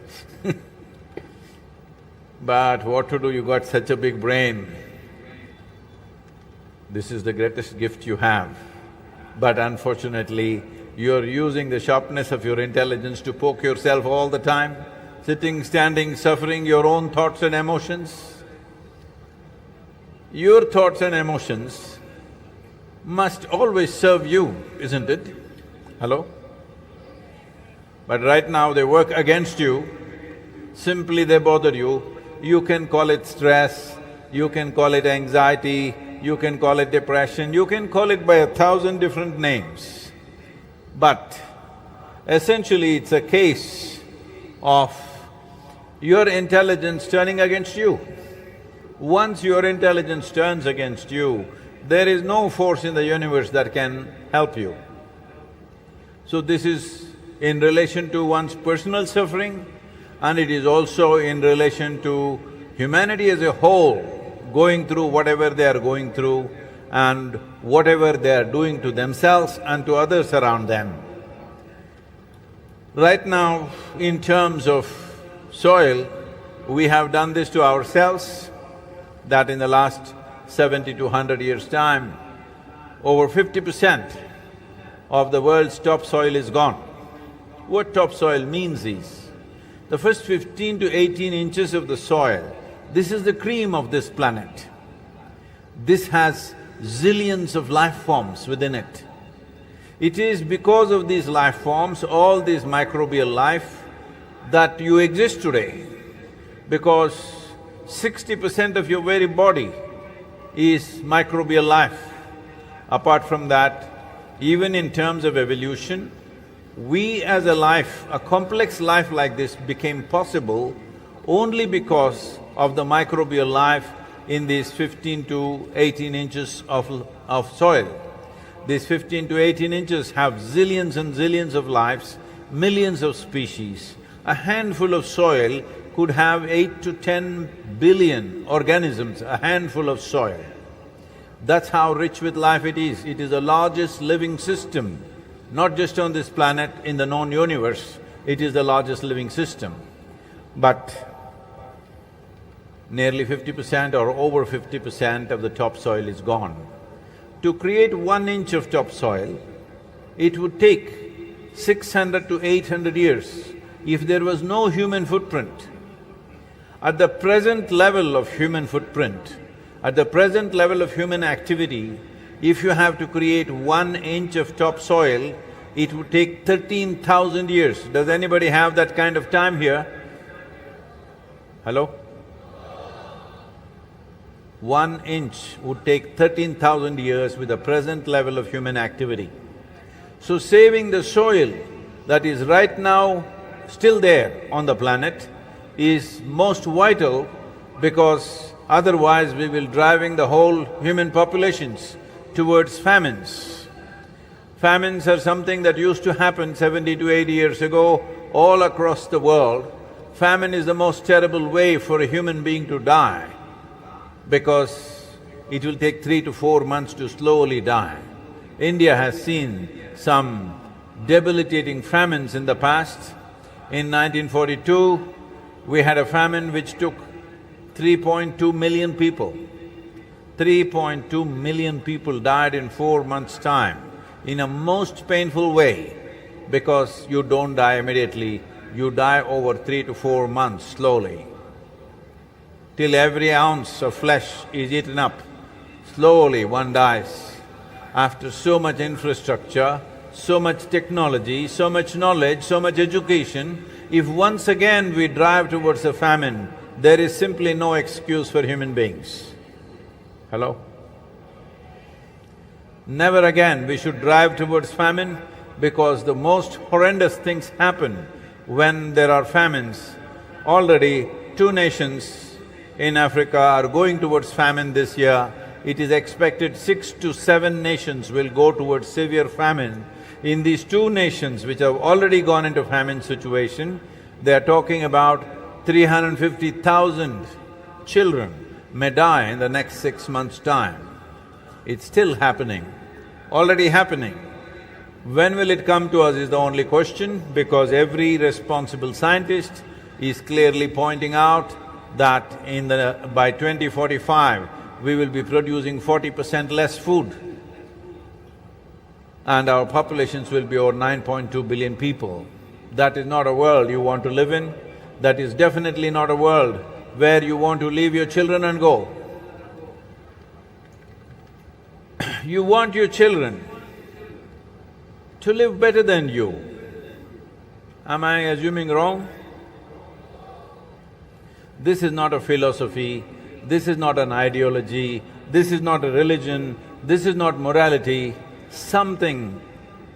But what to do, you got such a big brain. This is the greatest gift you have. But unfortunately, you're using the sharpness of your intelligence to poke yourself all the time, sitting, standing, suffering your own thoughts and emotions. Your thoughts and emotions must always serve you, isn't it? Hello? But right now they work against you, simply they bother you. You can call it stress, you can call it anxiety, you can call it depression, you can call it by 1,000 different names. But essentially it's a case of your intelligence turning against you. Once your intelligence turns against you, there is no force in the universe that can help you. So this is in relation to one's personal suffering, and it is also in relation to humanity as a whole going through whatever they are going through and whatever they are doing to themselves and to others around them. Right now, in terms of soil, we have done this to ourselves, that in the last 70 to 100 years' time, over 50% of the world's topsoil is gone. What topsoil means is, the first 15 to 18 inches of the soil, this is the cream of this planet. This has zillions of life forms within it. It is because of these life forms, all this microbial life, that you exist today, because 60% of your very body is microbial life. Apart from that, even in terms of evolution, we as a life, a complex life like this became possible only because of the microbial life in these 15 to 18 inches of soil. These 15 to 18 inches have zillions and zillions of lives, millions of species. A handful of soil could have 8 to 10 billion organisms, a handful of soil. That's how rich with life it is. It is the largest living system, not just on this planet, in the known universe, it is the largest living system. But nearly 50% or over 50% of the topsoil is gone. To create 1 inch of topsoil, it would take 600 to 800 years if there was no human footprint. At the present level of human footprint, at the present level of human activity, if you have to create 1 inch of topsoil, it would take 13,000 years. Does anybody have that kind of time here? Hello? 1 inch would take 13,000 years with the present level of human activity. So saving the soil that is right now still there on the planet is most vital, because otherwise we will driving the whole human populations towards famines. Famines are something that used to happen 70 to 80 years ago all across the world. Famine is the most terrible way for a human being to die, because it will take 3 to 4 months to slowly die. India has seen some debilitating famines in the past. In 1942, we had a famine which took 3.2 million people. 3.2 million people died in 4 months' time in a most painful way, because you don't die immediately, you die over 3 to 4 months slowly, till every ounce of flesh is eaten up. Slowly one dies. After so much infrastructure, so much technology, so much knowledge, so much education, if once again we drive towards a famine, there is simply no excuse for human beings. Hello? Never again we should drive towards famine, because the most horrendous things happen when there are famines. Already 2 nations in Africa are going towards famine this year. It is expected 6 to 7 nations will go towards severe famine. In these 2 nations which have already gone into famine situation, they are talking about 350,000 children may die in the next 6 months' time. It's still happening, already happening. When will it come to us is the only question, because every responsible scientist is clearly pointing out that by 2045, we will be producing 40% less food, and our populations will be over 9.2 billion people. That is not a world you want to live in. That is definitely not a world where you want to leave your children and go. You want your children to live better than you. Am I assuming wrong? This is not a philosophy, this is not an ideology, this is not a religion, this is not morality. Something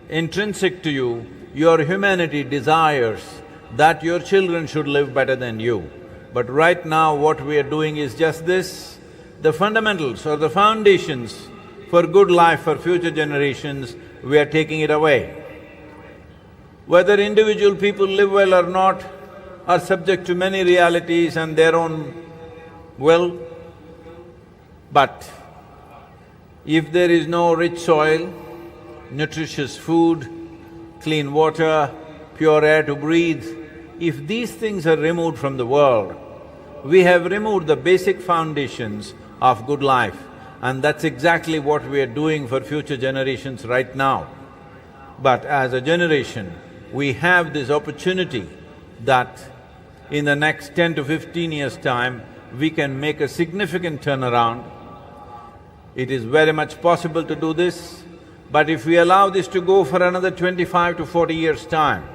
intrinsic to you, your humanity desires that your children should live better than you. But right now what we are doing is just this, the fundamentals or the foundations for good life for future generations, we are taking it away. Whether individual people live well or not are subject to many realities and their own will, but if there is no rich soil, nutritious food, clean water, pure air to breathe, if these things are removed from the world, we have removed the basic foundations of good life, and that's exactly what we are doing for future generations right now. But as a generation, we have this opportunity that in the next 10 to 15 years' time, we can make a significant turnaround. It is very much possible to do this, but if we allow this to go for another 25 to 40 years' time,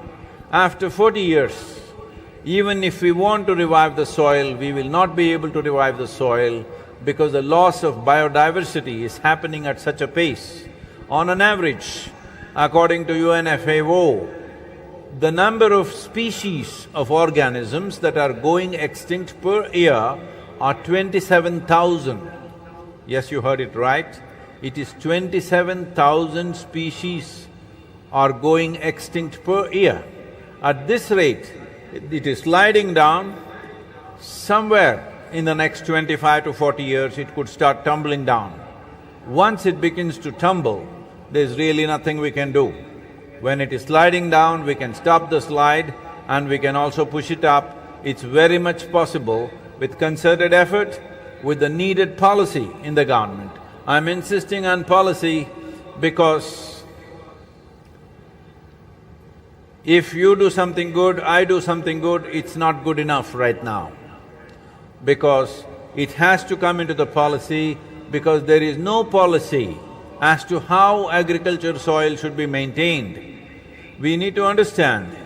after 40 years, even if we want to revive the soil, we will not be able to revive the soil because the loss of biodiversity is happening at such a pace. On an average, according to UNFAO, the number of species of organisms that are going extinct per year are 27,000. Yes, you heard it right. It is 27,000 species are going extinct per year. At this rate, it is sliding down. Somewhere in the next 25 to 40 years, it could start tumbling down. Once it begins to tumble, there's really nothing we can do. When it is sliding down, we can stop the slide and we can also push it up. It's very much possible with concerted effort, with the needed policy in the government. I'm insisting on policy because if you do something good, I do something good, it's not good enough right now. Because it has to come into the policy, because there is no policy as to how agriculture soil should be maintained. We need to understand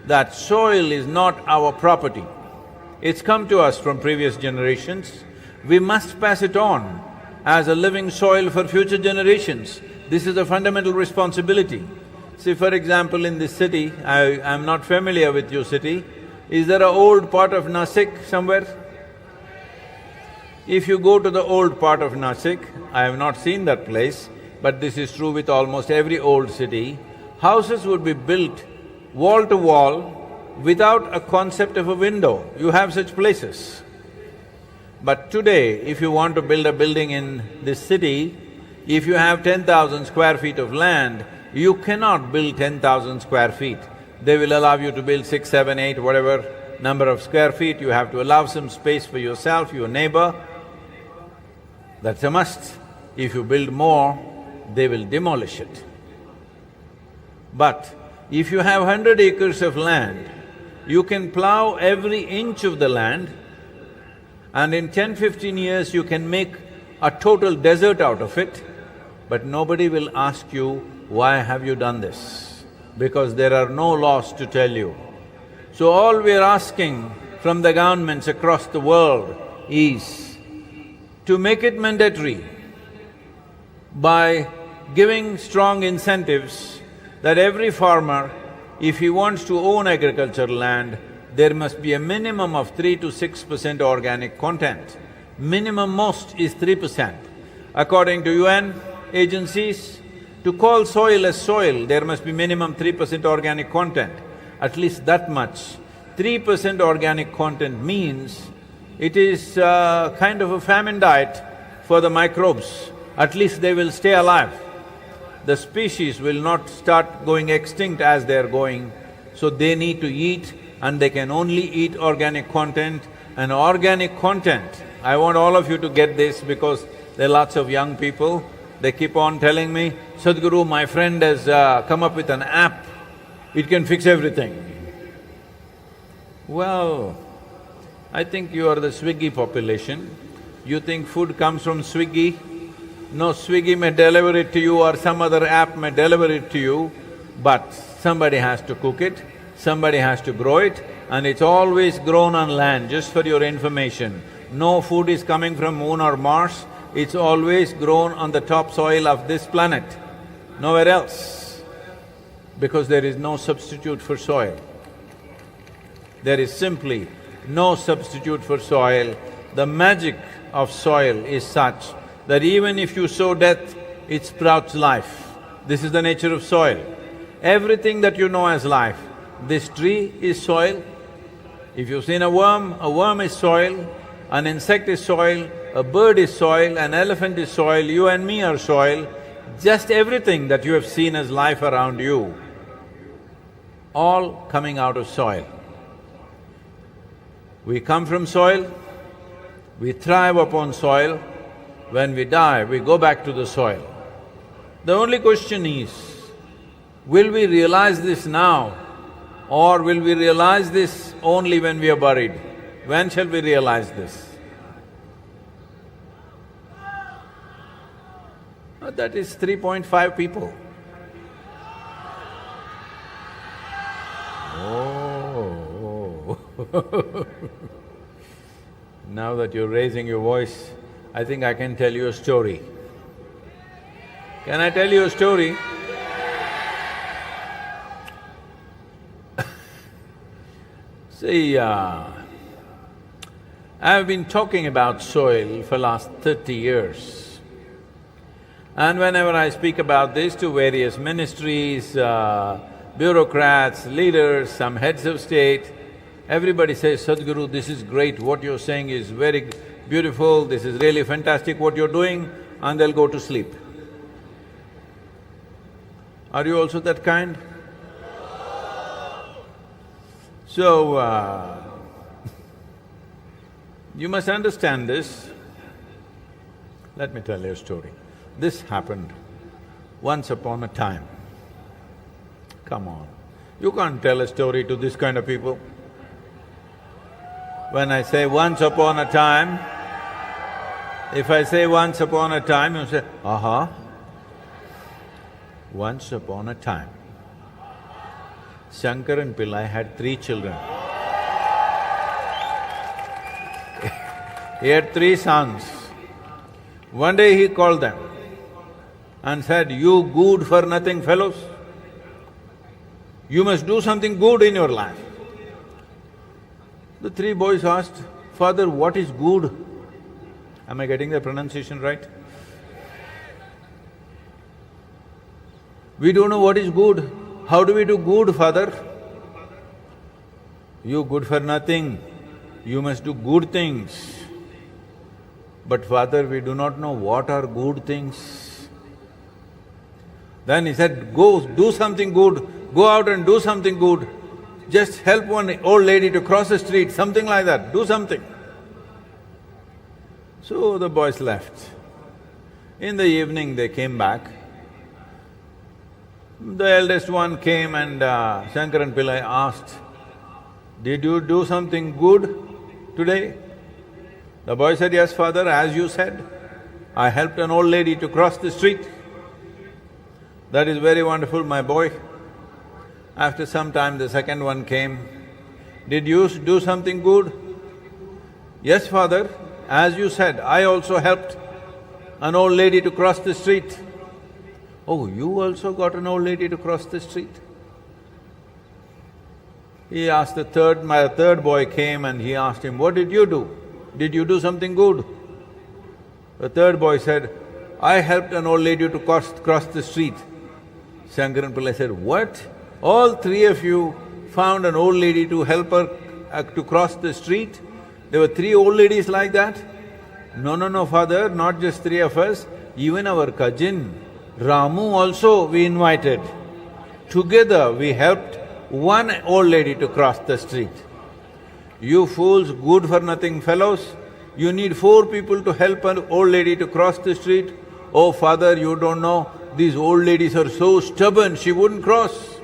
that soil is not our property. It's come to us from previous generations. We must pass it on as a living soil for future generations. This is a fundamental responsibility. See, for example, in this city, I'm not familiar with your city, is there an old part of Nashik somewhere? If you go to the old part of Nashik, I have not seen that place, but this is true with almost every old city, houses would be built wall to wall without a concept of a window. You have such places. But today, if you want to build a building in this city, if you have 10,000 square feet of land, you cannot build 10,000 square feet. They will allow you to build 6, 7, 8, whatever number of square feet. You have to allow some space for yourself, your neighbor. That's a must. If you build more, they will demolish it. But if you have 100 acres of land You can plow every inch of the land, and in 10-15 years you can make a total desert out of it, but nobody will ask you, why have you done this? Because there are no laws to tell you. So all we're asking from the governments across the world is to make it mandatory by giving strong incentives that every farmer, if he wants to own agricultural land, there must be a minimum of 3 to 6% organic content. Minimum most is 3%. According to UN agencies, to call soil as soil, there must be minimum 3% organic content, at least that much. 3% organic content means it is kind of a famine diet for the microbes. At least they will stay alive. The species will not start going extinct as they're going, so they need to eat, and they can only eat organic content. And organic content, I want all of you to get this because there are lots of young people, they keep on telling me, Sadhguru, my friend has come up with an app, it can fix everything. Well, I think you are the Swiggy population. You think food comes from Swiggy? No, Swiggy may deliver it to you or some other app may deliver it to you, but somebody has to cook it, somebody has to grow it, and it's always grown on land, just for your information. No food is coming from Moon or Mars, it's always grown on the topsoil of this planet, nowhere else, because there is no substitute for soil. There is simply no substitute for soil. The magic of soil is such that even if you sow death, it sprouts life. This is the nature of soil. Everything that you know as life, this tree is soil. If you've seen a worm is soil, an insect is soil, a bird is soil, an elephant is soil, you and me are soil. Just everything that you have seen as life around you, all coming out of soil. We come from soil, we thrive upon soil. When we die, we go back to the soil. The only question is, will we realize this now or will we realize this only when we are buried? When shall we realize this? That is 3.5 people. Oh. Now that you're raising your voice, I think I can tell you a story. Can I tell you a story? See, I've been talking about soil for last 30 years. And whenever I speak about this to various ministries, bureaucrats, leaders, some heads of state, everybody says, Sadhguru, this is great, what you're saying is very beautiful, this is really fantastic what you're doing, and they'll go to sleep. Are you also that kind? So, you must understand this. Let me tell you a story. This happened once upon a time. Come on, you can't tell a story to this kind of people. When I say once upon a time, if I say once upon a time, you say, aha. Once upon a time, Shankaran Pillai had 3 children. He had 3 sons. One day he called them and said, you good for nothing fellows, you must do something good in your life. The 3 boys asked, Father, what is good? Am I getting the pronunciation right? We don't know what is good. How do we do good, Father? You good for nothing, you must do good things. But Father, we do not know what are good things. Then he said, go do something good, go out and do something good. Just help one old lady to cross the street, something like that, do something. So the boys left. In the evening they came back. The eldest one came and Shankaran Pillai asked, Did you do something good today? The boy said, yes, father, as you said, I helped an old lady to cross the street. That is very wonderful, my boy. After some time, the second one came. Did you do something good? Yes, father, as you said, I also helped an old lady to cross the street. Oh, you also got an old lady to cross the street? He asked my third boy came and he asked him, what did you do? Did you do something good? The third boy said, I helped an old lady to cross the street. Shankaran Pillai said, what? All three of you found an old lady to help her to cross the street? There were three old ladies like that? No, father, not just three of us, even our cousin, Ramu also we invited. Together we helped one old lady to cross the street. You fools, good-for-nothing fellows, you need 4 people to help an old lady to cross the street. Oh, father, you don't know, these old ladies are so stubborn, she wouldn't cross.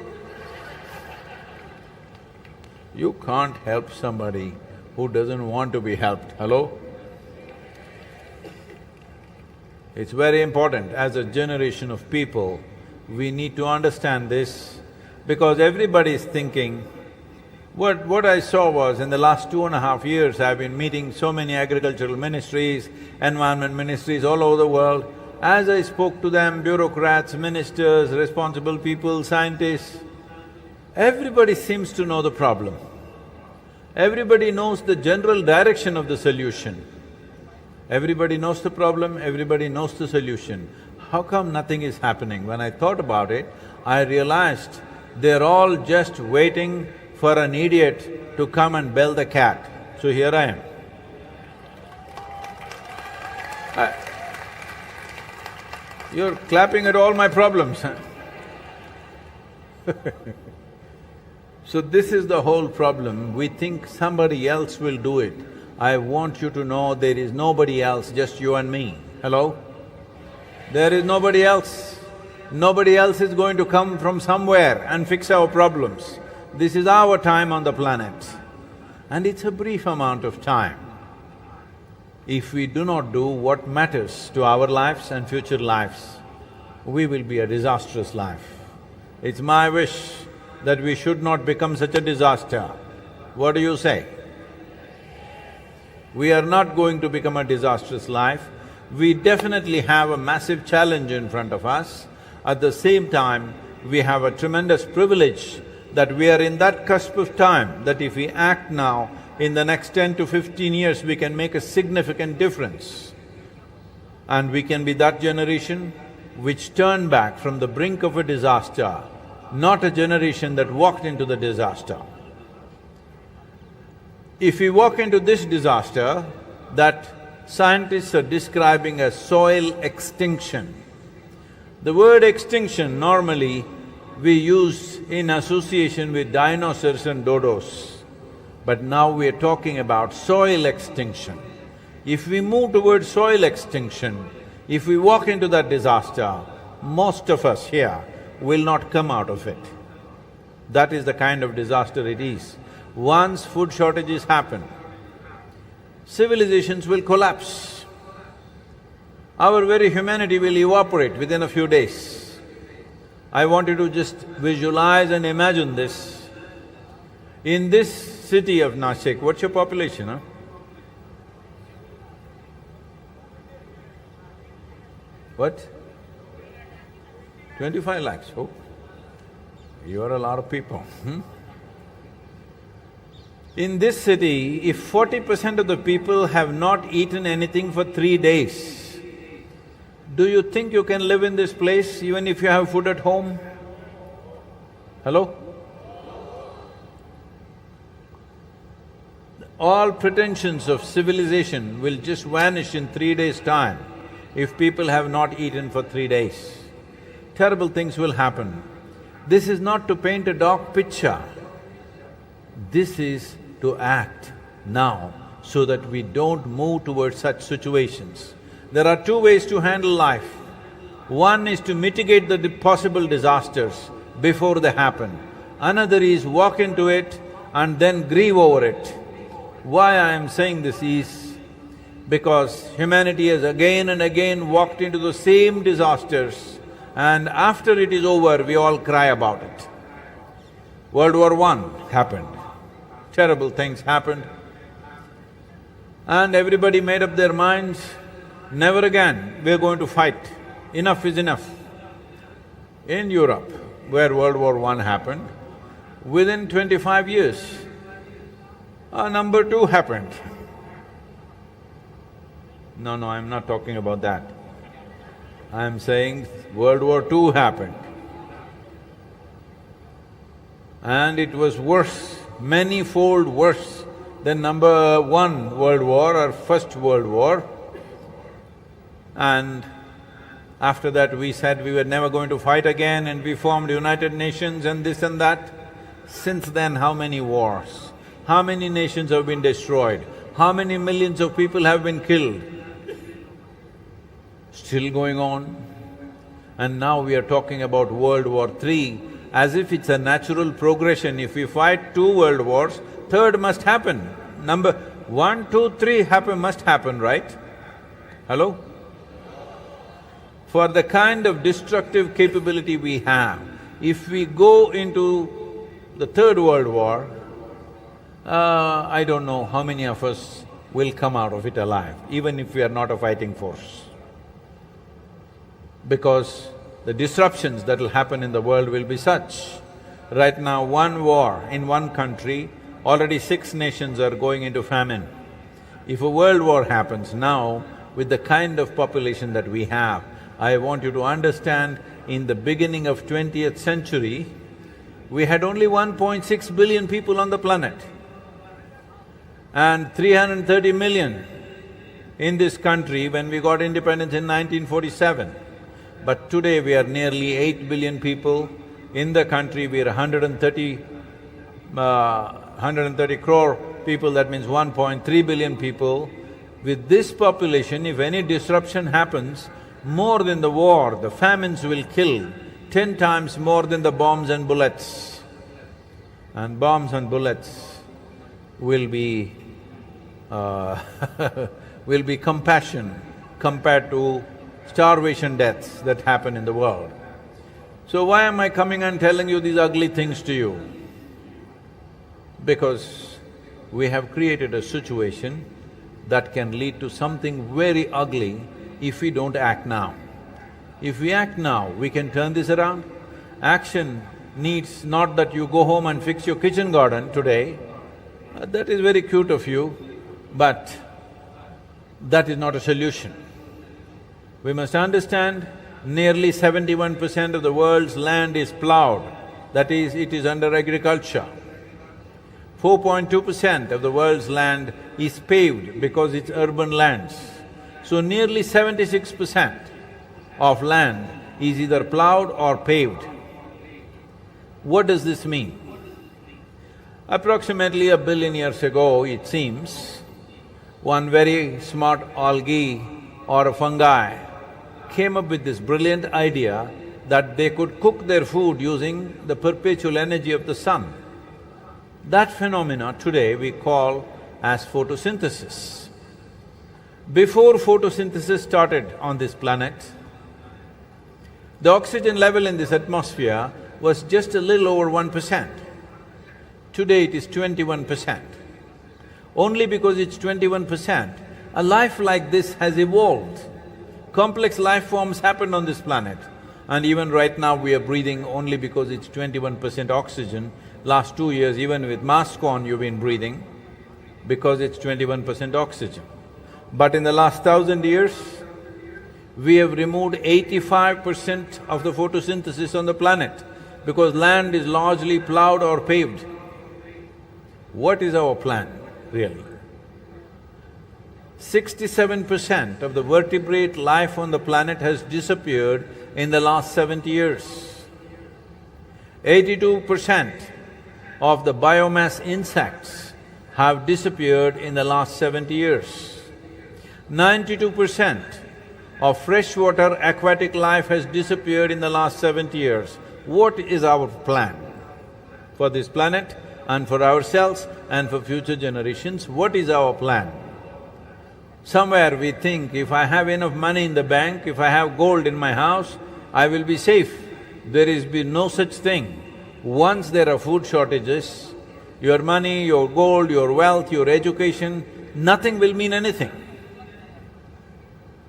You can't help somebody who doesn't want to be helped, hello? It's very important, as a generation of people, we need to understand this, because everybody is thinking, what I saw was, in the last 2.5 years, I've been meeting so many agricultural ministries, environment ministries all over the world. As I spoke to them, bureaucrats, ministers, responsible people, scientists, everybody seems to know the problem. Everybody knows the general direction of the solution. Everybody knows the problem, everybody knows the solution. How come nothing is happening? When I thought about it, I realized they're all just waiting for an idiot to come and bell the cat. So here I am. You're clapping at all my problems, huh? So this is the whole problem, we think somebody else will do it. I want you to know there is nobody else, just you and me. Hello? There is nobody else. Nobody else is going to come from somewhere and fix our problems. This is our time on the planet, and it's a brief amount of time. If we do not do what matters to our lives and future lives, we will be a disastrous life. It's my wish that we should not become such a disaster. What do you say? We are not going to become a disastrous life. We definitely have a massive challenge in front of us. At the same time, we have a tremendous privilege that we are in that cusp of time, that if we act now, in the next 10 to 15 years, we can make a significant difference. And we can be that generation which turned back from the brink of a disaster, not a generation that walked into the disaster. If we walk into this disaster, that scientists are describing as soil extinction. The word extinction normally we use in association with dinosaurs and dodos, but now we are talking about soil extinction. If we move towards soil extinction, if we walk into that disaster, most of us here will not come out of it. That is the kind of disaster it is. Once food shortages happen, civilizations will collapse. Our very humanity will evaporate within a few days. I want you to just visualize and imagine this. In this city of Nashik, what's your population, huh? What? 25 lakhs, oh. You are a lot of people, In this city, if 40% of the people have not eaten anything for 3 days, do you think you can live in this place even if you have food at home? Hello? All pretensions of civilization will just vanish in 3 days' time if people have not eaten for 3 days. Terrible things will happen. This is not to paint a dark picture. This is to act now so that we don't move towards such situations. There are 2 ways to handle life. One is to mitigate the possible disasters before they happen. Another is walk into it and then grieve over it. Why I am saying this is because humanity has again and again walked into the same disasters, and after it is over, we all cry about it. World War I happened, terrible things happened, and everybody made up their minds, never again we're going to fight, enough is enough. In Europe, where World War I happened, within 25 years, number two happened. No, I'm not talking about that. I'm saying World War II happened. And it was worse, many-fold worse than number one World War or First World War. And after that we said we were never going to fight again, and we formed United Nations and this and that. Since then, how many wars? How many nations have been destroyed? How many millions of people have been killed? Still going on. And now we are talking about World War III as if it's a natural progression. If we fight two world wars, third must happen. Number 1, 2, 3 must happen, right? Hello? For the kind of destructive capability we have, if we go into the Third World War, I don't know how many of us will come out of it alive, even if we are not a fighting force. Because the disruptions that will happen in the world will be such. Right now, one war in one country, already 6 nations are going into famine. If a world war happens now, with the kind of population that we have, I want you to understand, in the beginning of 20th century, we had only 1.6 billion people on the planet and 330 million in this country when we got independence in 1947. But today we are nearly 8 billion people. In the country we are 130 crore people, that means 1.3 billion people. With this population, if any disruption happens, more than the war, the famines will kill 10 times more than the bombs and bullets. And bombs and bullets will be will be compassion compared to starvation deaths that happen in the world. So why am I coming and telling you these ugly things to you? Because we have created a situation that can lead to something very ugly if we don't act now. If we act now, we can turn this around. Action needs not that you go home and fix your kitchen garden today, that is very cute of you, but that is not a solution. We must understand, nearly 71% of the world's land is plowed, that is, it is under agriculture. 4.2% of the world's land is paved because it's urban lands. So nearly 76% of land is either plowed or paved. What does this mean? Approximately 1 billion years ago, it seems, one very smart algae or a fungi came up with this brilliant idea that they could cook their food using the perpetual energy of the sun. That phenomena today we call as photosynthesis. Before photosynthesis started on this planet, the oxygen level in this atmosphere was just a little over 1%. Today it is 21%. Only because it's 21%, a life like this has evolved. Complex life forms happened on this planet, and even right now we are breathing only because it's 21% oxygen. Last 2 years, even with mask on, you've been breathing because it's 21% oxygen. But in the last 1,000 years, we have removed 85% of the photosynthesis on the planet because land is largely plowed or paved. What is our plan, really? 67% of the vertebrate life on the planet has disappeared in the last 70 years. 82% of the biomass insects have disappeared in the last 70 years. 92% of freshwater aquatic life has disappeared in the last 70 years. What is our plan for this planet and for ourselves and for future generations. What is our plan? Somewhere we think, if I have enough money in the bank, if I have gold in my house, I will be safe. There is no such thing. Once there are food shortages, your money, your gold, your wealth, your education, nothing will mean anything.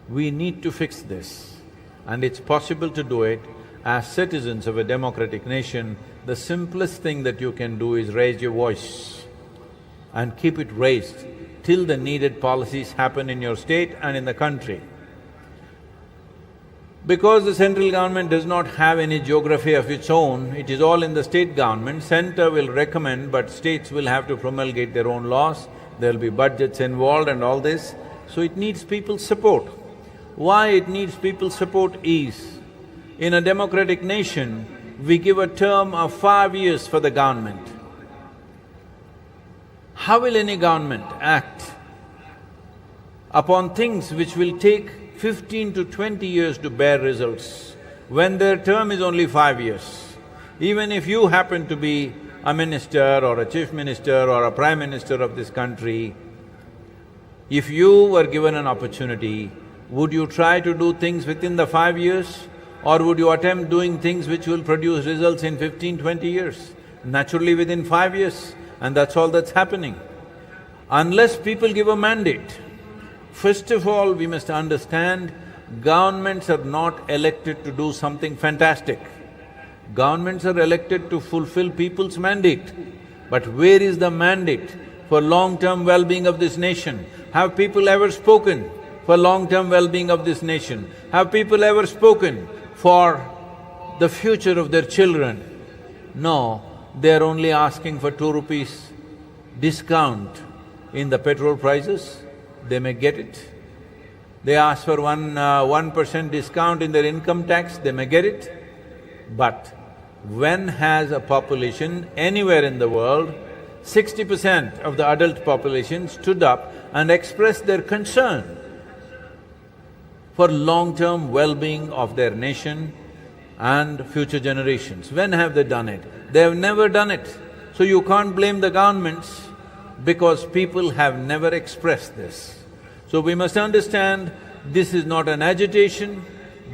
We need to fix this, and it's possible to do it. As citizens of a democratic nation, the simplest thing that you can do is raise your voice and keep it raised till the needed policies happen in your state and in the country. Because the central government does not have any geography of its own, it is all in the state government. Center will recommend, but states will have to promulgate their own laws, there'll be budgets involved and all this, so it needs people's support. Why it needs people's support is, in a democratic nation, we give a term of 5 years for the government. How will any government act upon things which will take 15 to 20 years to bear results, when their term is only 5 years? Even if you happen to be a minister or a chief minister or a prime minister of this country, if you were given an opportunity, would you try to do things within the 5 years? Or would you attempt doing things which will produce results in 15, 20 years? Naturally within 5 years, and that's all that's happening. Unless people give a mandate, first of all, we must understand, governments are not elected to do something fantastic. Governments are elected to fulfill people's mandate. But where is the mandate for long-term well-being of this nation? Have people ever spoken for long-term well-being of this nation? Have people ever spoken for the future of their children? No, they're only asking for 2 rupees discount in the petrol prices, they may get it. They ask for 1% discount in their income tax, they may get it. But when has a population anywhere in the world, 60% of the adult population stood up and expressed their concern for long-term well-being of their nation and future generations? When have they done it? They have never done it. So you can't blame the governments because people have never expressed this. So we must understand, this is not an agitation,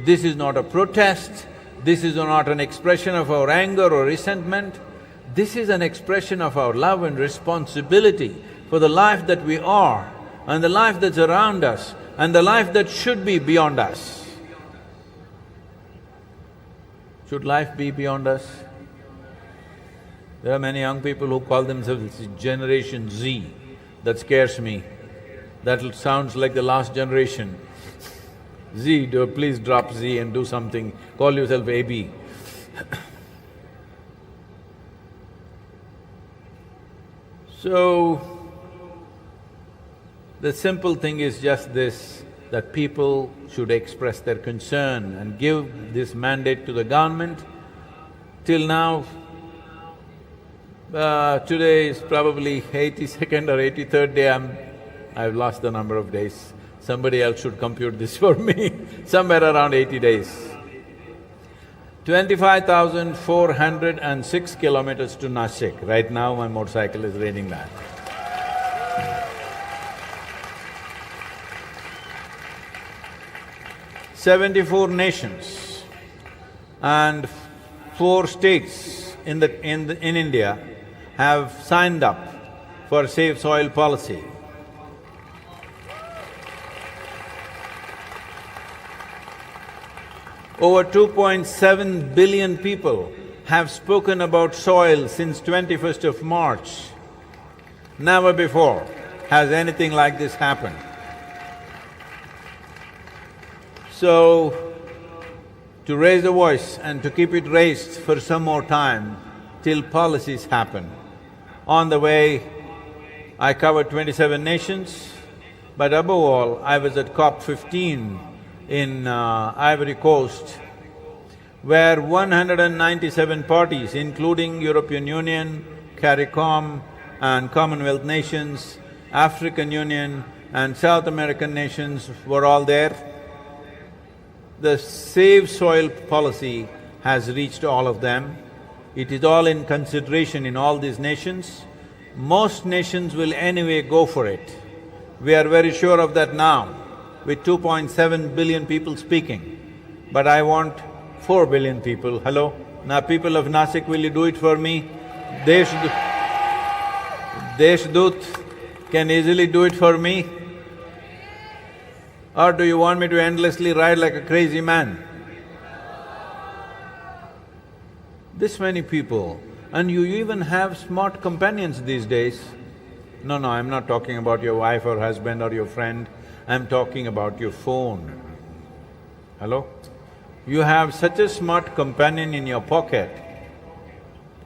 this is not a protest, this is not an expression of our anger or resentment, this is an expression of our love and responsibility for the life that we are and the life that's around us and the life that should be beyond us. Should life be beyond us? There are many young people who call themselves Generation Z. That scares me. That sounds like the last generation. Z, please drop Z and do something, call yourself AB. So, the simple thing is just this, that people should express their concern and give this mandate to the government. Till now, today is probably 82nd or 83rd day, I've lost the number of days. Somebody else should compute this for me, somewhere around 80 days. 25,406 kilometers to Nashik. Right now my motorcycle is reading that. 74 nations and 4 states in India have signed up for safe soil policy. Over 2.7 billion people have spoken about soil since 21st of March. Never before has anything like this happened. So, to raise a voice and to keep it raised for some more time till policies happen. On the way, I covered 27 nations, but above all, I was at COP15 in Ivory Coast, where 197 parties, including European Union, CARICOM and Commonwealth nations, African Union and South American nations were all there. The Save Soil policy has reached all of them. it is all in consideration in all these nations. Most nations will anyway go for it. We are very sure of that now, with 2.7 billion people speaking. But I want 4 billion people, hello? Now people of Nashik, will you do it for me? Deshdoot can easily do it for me? Or do you want me to endlessly ride like a crazy man? This many people, and you even have smart companions these days. No, I'm not talking about your wife or husband or your friend, I'm talking about your phone. Hello? You have such a smart companion in your pocket,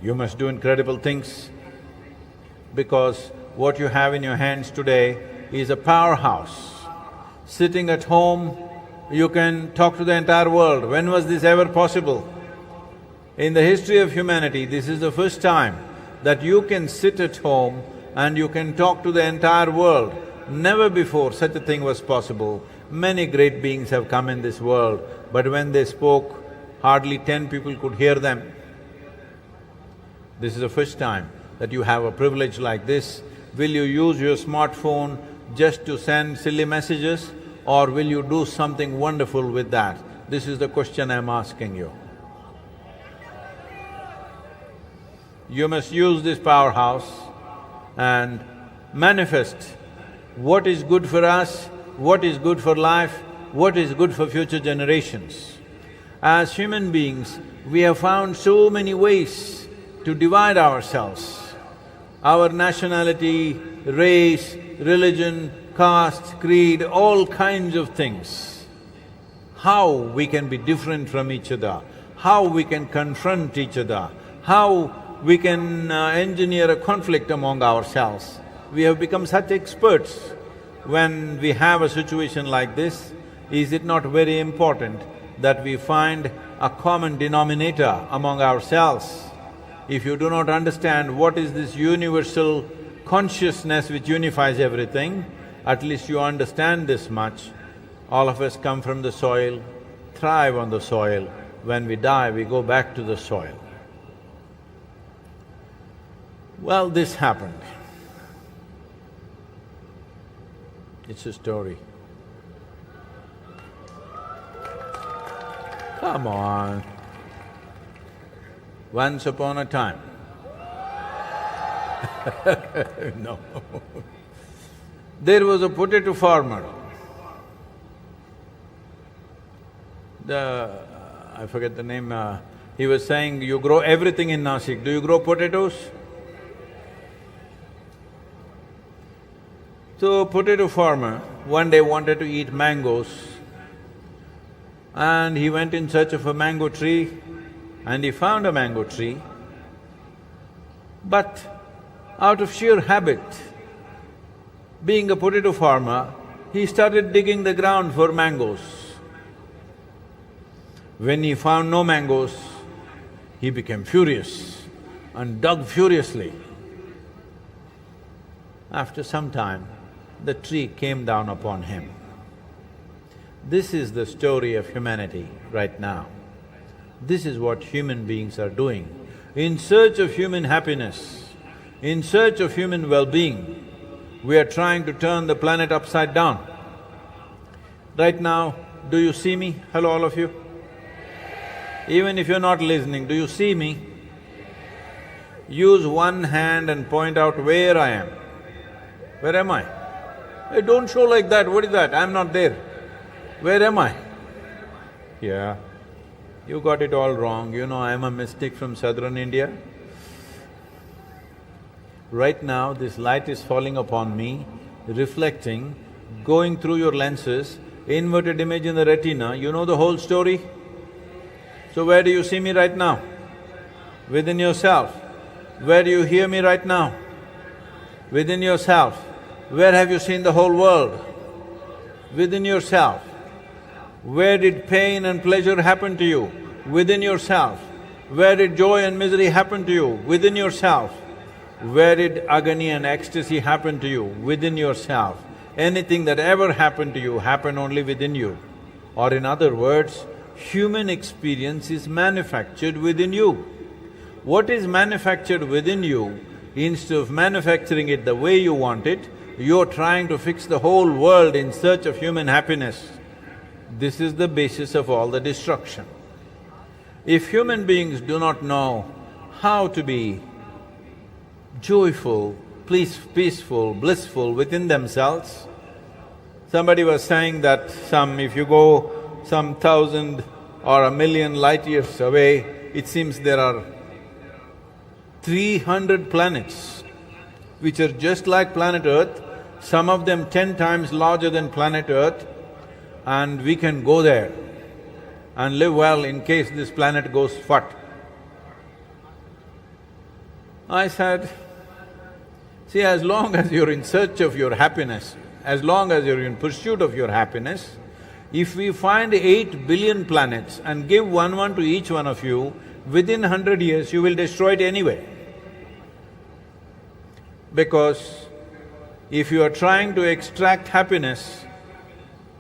you must do incredible things, because what you have in your hands today is a powerhouse. Sitting at home, you can talk to the entire world. When was this ever possible? In the history of humanity, this is the first time that you can sit at home and you can talk to the entire world. Never before such a thing was possible. Many great beings have come in this world, but when they spoke, hardly 10 people could hear them. This is the first time that you have a privilege like this. Will you use your smartphone just to send silly messages, or will you do something wonderful with that? This is the question I'm asking you. You must use this powerhouse and manifest what is good for us, what is good for life, what is good for future generations. As human beings, we have found so many ways to divide ourselves. Our nationality, race, religion, caste, creed, all kinds of things. How we can be different from each other, how we can confront each other, how we can engineer a conflict among ourselves. We have become such experts. When we have a situation like this, is it not very important that we find a common denominator among ourselves? If you do not understand what is this universal consciousness which unifies everything, at least you understand this much. All of us come from the soil, thrive on the soil. When we die, we go back to the soil. Well, this happened. It's a story. Come on. Once upon a time. No. There was a potato farmer. I forget the name, he was saying, you grow everything in Nashik. Do you grow potatoes? So, potato farmer one day wanted to eat mangoes, and he went in search of a mango tree, and he found a mango tree. But out of sheer habit, being a potato farmer, he started digging the ground for mangoes. When he found no mangoes, he became furious and dug furiously. After some time, the tree came down upon him. This is the story of humanity right now. This is what human beings are doing. In search of human happiness, in search of human well-being, we are trying to turn the planet upside down. Right now, do you see me? Hello, all of you. Even if you're not listening, do you see me? Use one hand and point out where I am. Where am I? Hey, don't show like that, what is that? I'm not there. Where am I? Yeah, you got it all wrong. You know, I'm a mystic from southern India. Right now, this light is falling upon me, reflecting, going through your lenses, inverted image in the retina, you know the whole story? So where do you see me right now? Within yourself. Where do you hear me right now? Within yourself. Where have you seen the whole world? Within yourself. Where did pain and pleasure happen to you? Within yourself. Where did joy and misery happen to you? Within yourself. Where did agony and ecstasy happen to you? Within yourself. Anything that ever happened to you happened only within you. Or in other words, human experience is manufactured within you. what is manufactured within you, instead of manufacturing it the way you want it, you're trying to fix the whole world in search of human happiness. This is the basis of all the destruction. If human beings do not know how to be joyful, peaceful, blissful within themselves, somebody was saying that if you go some 1,000 or 1,000,000 light years away, it seems there are 300 planets which are just like planet Earth, some of them 10 times larger than planet Earth, and we can go there and live well in case this planet goes fut. I said, see, as long as you're in search of your happiness, as long as you're in pursuit of your happiness, if we find 8 billion planets and give one to each one of you, within 100 years you will destroy it anyway. Because if you are trying to extract happiness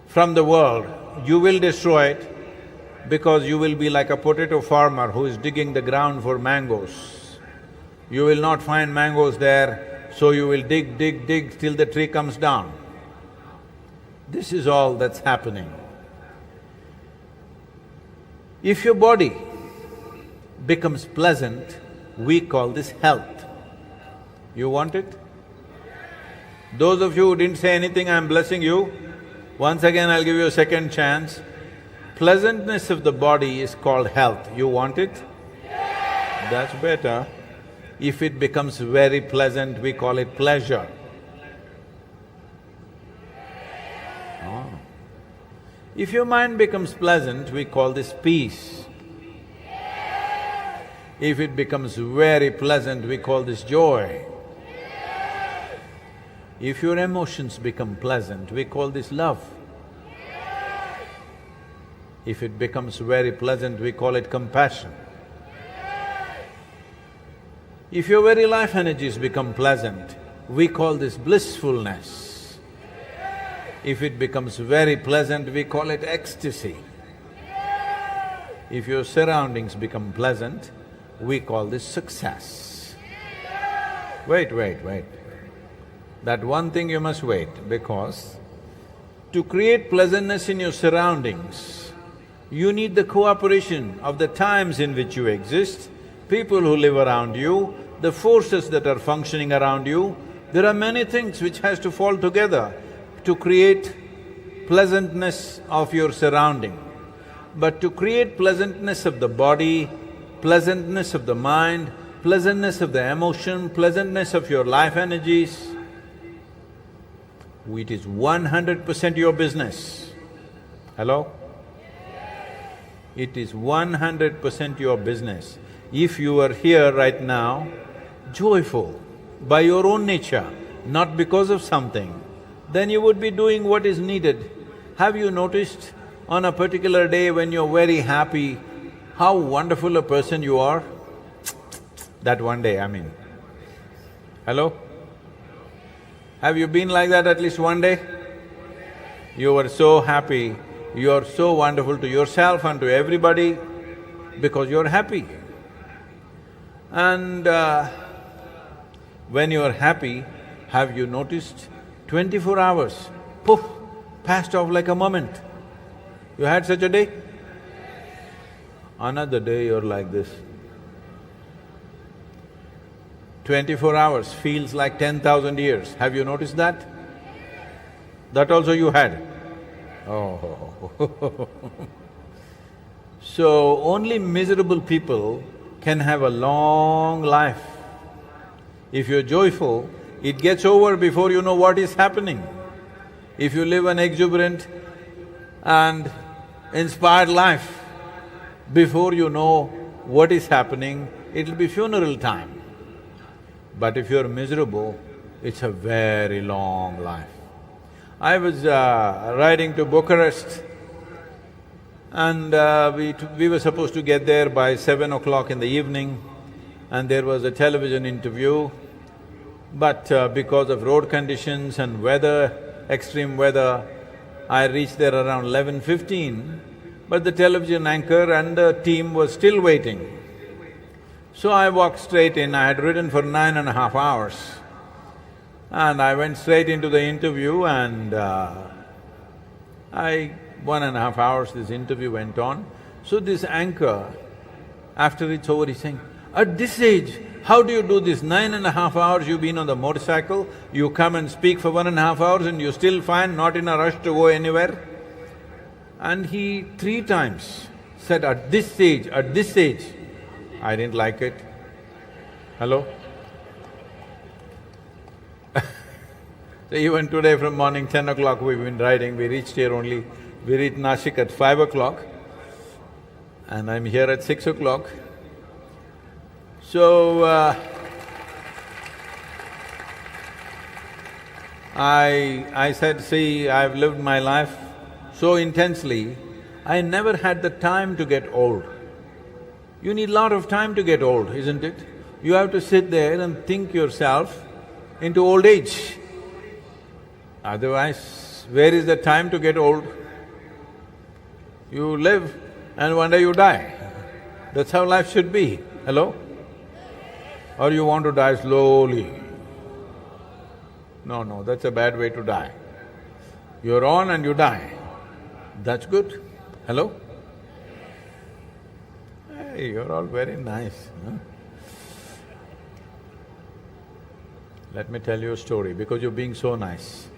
from the world, you will destroy it because you will be like a potato farmer who is digging the ground for mangoes. You will not find mangoes there, so you will dig till the tree comes down. This is all that's happening. If your body becomes pleasant, we call this health. You want it? Those of you who didn't say anything, I'm blessing you. Once again, I'll give you a second chance. Pleasantness of the body is called health. You want it? That's better. If it becomes very pleasant, we call it pleasure. Oh. If your mind becomes pleasant, we call this peace. If it becomes very pleasant, we call this joy. If your emotions become pleasant, we call this love. If it becomes very pleasant, we call it compassion. If your very life energies become pleasant, we call this blissfulness. If it becomes very pleasant, we call it ecstasy. If your surroundings become pleasant, we call this success. Wait. That one thing you must wait, because to create pleasantness in your surroundings, you need the cooperation of the times in which you exist, people who live around you, the forces that are functioning around you. There are many things which has to fall together to create pleasantness of your surrounding. But to create pleasantness of the body, pleasantness of the mind, pleasantness of the emotion, pleasantness of your life energies, it is 100% your business. Hello? It is 100% your business. If you are here right now, joyful by your own nature, not because of something, then you would be doing what is needed. Have you noticed on a particular day when you're very happy, how wonderful a person you are? That one day, I mean. Hello? Have you been like that at least one day? You were so happy, you are so wonderful to yourself and to everybody because you're happy. And when you're happy, have you noticed 24 hours, poof, passed off like a moment. You had such a day? Another day you're like this. 24 hours feels like 10,000 years. Have you noticed that? That also you had? Oh. So, only miserable people can have a long life. If you're joyful, it gets over before you know what is happening. If you live an exuberant and inspired life, before you know what is happening, it'll be funeral time. But if you're miserable, it's a very long life. I was riding to Bucharest and we were supposed to get there by 7 o'clock in the evening, and there was a television interview. But because of road conditions and weather, extreme weather, I reached there around 11:15, but the television anchor and the team was still waiting. So I walked straight in. I had ridden for 9.5 hours. And I went straight into the interview and 1.5 hours this interview went on. So this anchor, after it's over, he's saying, "At this age, how do you do this? 9.5 hours you've been on the motorcycle, you come and speak for 1.5 hours and you're still fine, not in a rush to go anywhere?" And he 3 times said, "At this stage, at this age." I didn't like it. Hello? So even today from morning 10 o'clock we've been riding, we reached Nashik at 5 o'clock and I'm here at 6 o'clock. So, I said, "See, I've lived my life so intensely, I never had the time to get old." You need lot of time to get old, isn't it? You have to sit there and think yourself into old age. Otherwise, where is the time to get old? You live and one day you die. That's how life should be. Hello? Or you want to die slowly? No, that's a bad way to die. You're on and you die. That's good. Hello? Hey, you're all very nice, huh? Let me tell you a story because you're being so nice.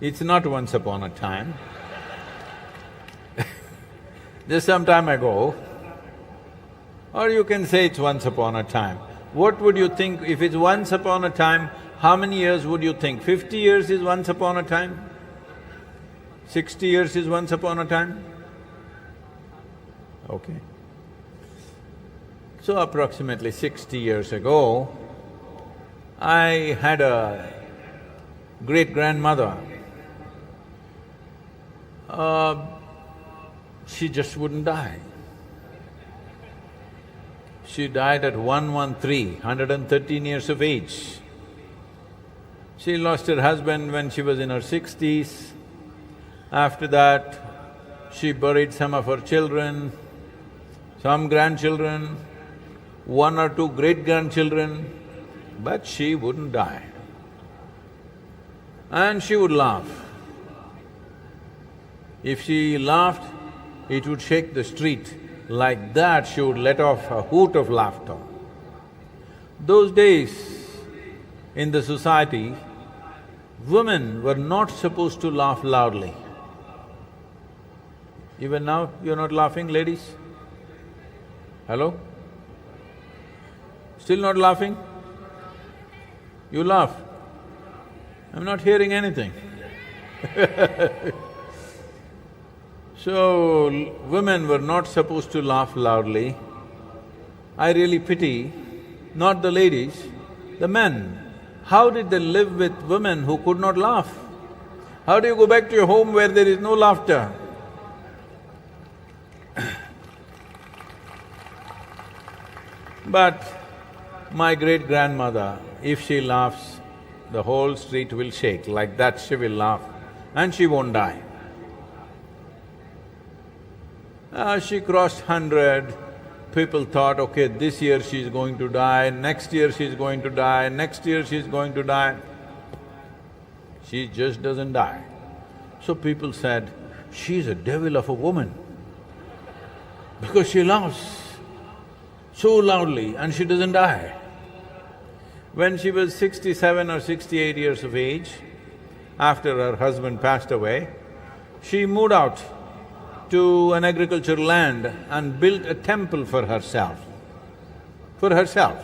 It's not once upon a time. Just some time ago, or you can say it's once upon a time. What would you think if it's once upon a time, how many years would you think? 50 years is once upon a time? 60 years is once upon a time? Okay. So approximately 60 years ago, I had a great-grandmother. She just wouldn't die. She died at 113 years of age. She lost her husband when she was in her 60s. After that, she buried some of her children, some grandchildren, 1 or 2 great-grandchildren, but she wouldn't die. And she would laugh. If she laughed, it would shake the street. Like that, she would let off a hoot of laughter. Those days, in the society, women were not supposed to laugh loudly. Even now, you're not laughing, ladies? Hello? Still not laughing? You laugh. I'm not hearing anything. So, women were not supposed to laugh loudly. I really pity not the ladies, the men. How did they live with women who could not laugh? How do you go back to your home where there is no laughter? But my great-grandmother, if she laughs, the whole street will shake. Like that she will laugh and she won't die. She crossed 100, people thought, okay, this year she's going to die, next year she's going to die, next year she's going to die. She just doesn't die. So people said, she's a devil of a woman because she laughs so loudly and she doesn't die. When she was 67 or 68 years of age, after her husband passed away, she moved out to an agricultural land and built a temple for herself. For herself.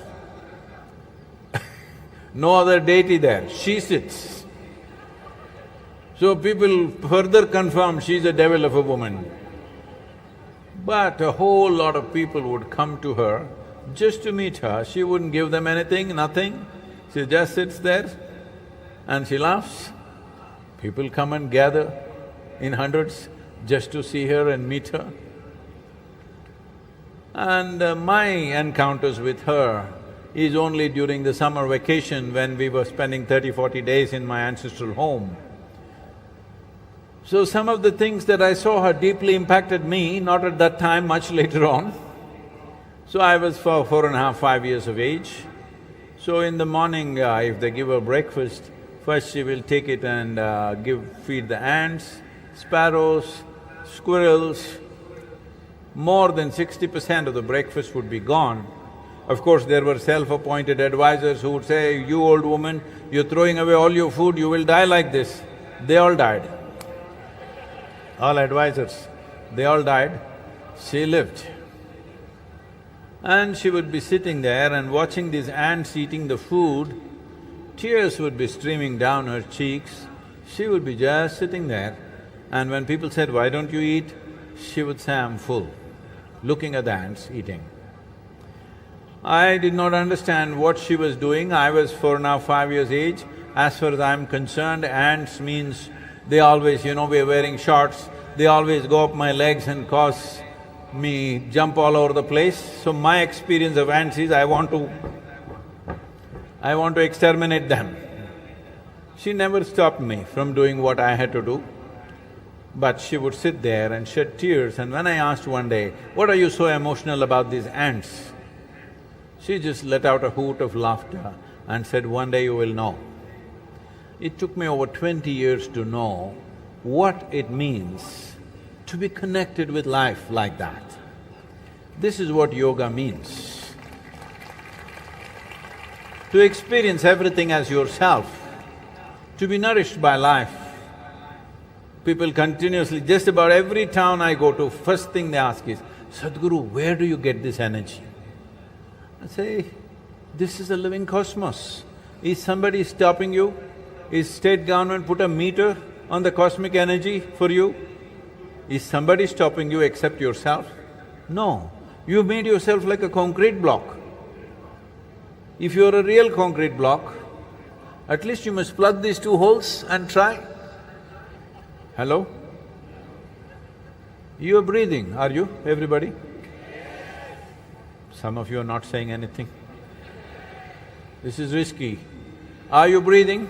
No other deity there, she sits. So people further confirm she's a devil of a woman. But a whole lot of people would come to her just to meet her. She wouldn't give them anything, nothing. She just sits there and she laughs. People come and gather in hundreds just to see her and meet her. And my encounters with her is only during the summer vacation when we were spending 30, 40 days in my ancestral home. So some of the things that I saw her deeply impacted me, not at that time, much later on. So I was 4.5, 5 years of age. So in the morning, if they give her breakfast, first she will take it and feed the ants, sparrows, squirrels. More than 60% of the breakfast would be gone. Of course, there were self-appointed advisors who would say, "You old woman, you're throwing away all your food, you will die like this." They all died. All advisors, they all died. She lived. And she would be sitting there and watching these ants eating the food, tears would be streaming down her cheeks. She would be just sitting there, and when people said, "Why don't you eat?" she would say, "I'm full," looking at the ants eating. I did not understand what she was doing. I was 4.5, 5 years age. As far as I'm concerned, ants means they always, we're wearing shorts, they always go up my legs and cause me jump all over the place. So my experience of ants is I want to exterminate them. She never stopped me from doing what I had to do, but she would sit there and shed tears. And when I asked one day, "What are you so emotional about these ants?" she just let out a hoot of laughter and said, "One day you will know." It took me over 20 years to know what it means to be connected with life like that. This is what yoga means. To experience everything as yourself, to be nourished by life. People continuously, just about every town I go to, first thing they ask is, "Sadhguru, where do you get this energy?" I say, this is a living cosmos. Is somebody stopping you? Is state government put a meter on the cosmic energy for you? Is somebody stopping you except yourself? No, you made yourself like a concrete block. If you're a real concrete block, at least you must plug these two holes and try. Hello? You're breathing, are you, everybody? Some of you are not saying anything. This is risky. Are you breathing?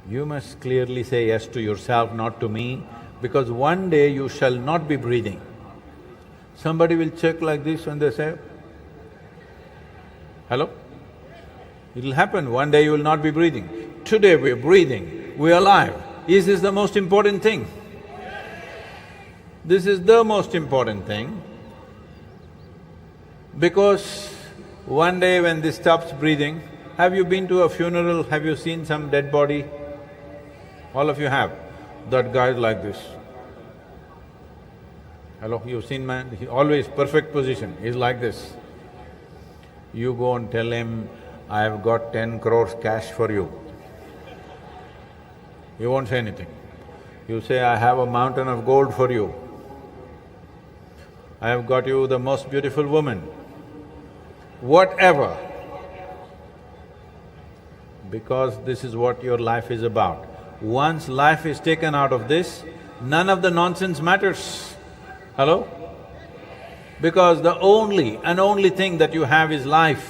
You must clearly say yes to yourself, not to me, because one day you shall not be breathing. Somebody will check like this when they say, "Hello?" It'll happen, one day you will not be breathing. Today we're breathing, we're alive. Is this the most important thing? This is the most important thing, because one day when this stops breathing, have you been to a funeral, have you seen some dead body? All of you have. That guy is like this. Hello, you've seen man, he always perfect position, he's like this. You go and tell him, "I have got 10 crores cash for you." He won't say anything. You say, "I have a mountain of gold for you. I have got you the most beautiful woman." Whatever. Because this is what your life is about. Once life is taken out of this, none of the nonsense matters. Hello? Because the only thing that you have is life.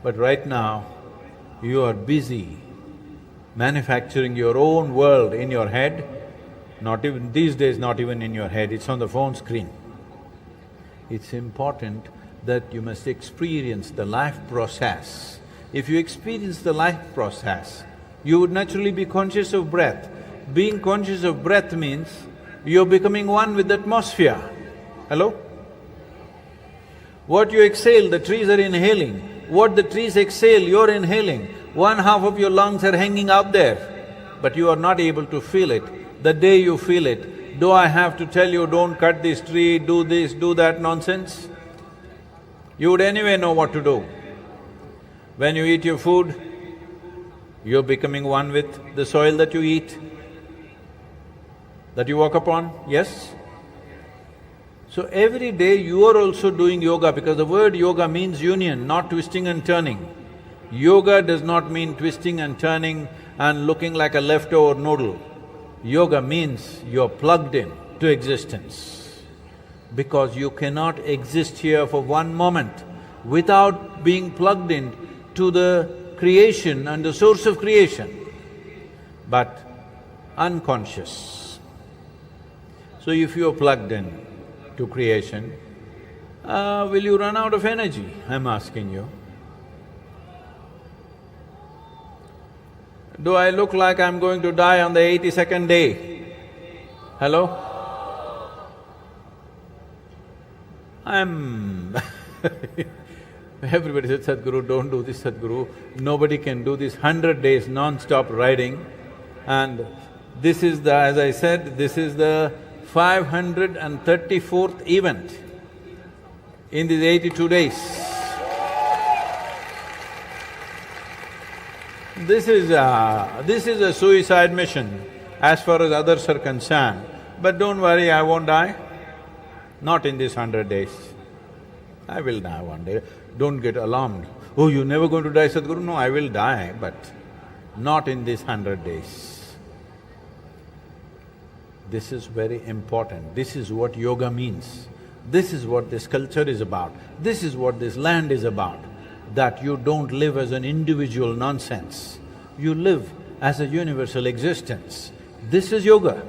But right now, you are busy manufacturing your own world in your head, not even… these days not even in your head, it's on the phone screen. It's important that you must experience the life process. If you experience the life process, you would naturally be conscious of breath. Being conscious of breath means you're becoming one with the atmosphere. Hello? What you exhale, the trees are inhaling. What the trees exhale, you're inhaling. One half of your lungs are hanging out there, but you are not able to feel it. The day you feel it, do I have to tell you, don't cut this tree, do this, do that nonsense? You would anyway know what to do. When you eat your food, you're becoming one with the soil that you eat, that you walk upon, yes? So every day you are also doing yoga, because the word yoga means union, not twisting and turning. Yoga does not mean twisting and turning and looking like a leftover noodle. Yoga means you're plugged in to existence, because you cannot exist here for one moment without being plugged in to the creation and the source of creation. but unconscious. So if you're plugged in to creation, will you run out of energy? I'm asking you. Do I look like I'm going to die on the 82nd day? Hello? Everybody said, Sadhguru, don't do this, Sadhguru. Nobody can do this 100 days non-stop riding. And this is the… as I said, this is the 534th event in these 82 days. This is a suicide mission as far as others are concerned. But don't worry, I won't die. Not in these 100 days. I will die one day. Don't get alarmed. Oh, you're never going to die, Sadhguru? No, I will die, but not in these 100 days. This is very important. This is what yoga means. This is what this culture is about. This is what this land is about. That you don't live as an individual nonsense. You live as a universal existence. This is yoga.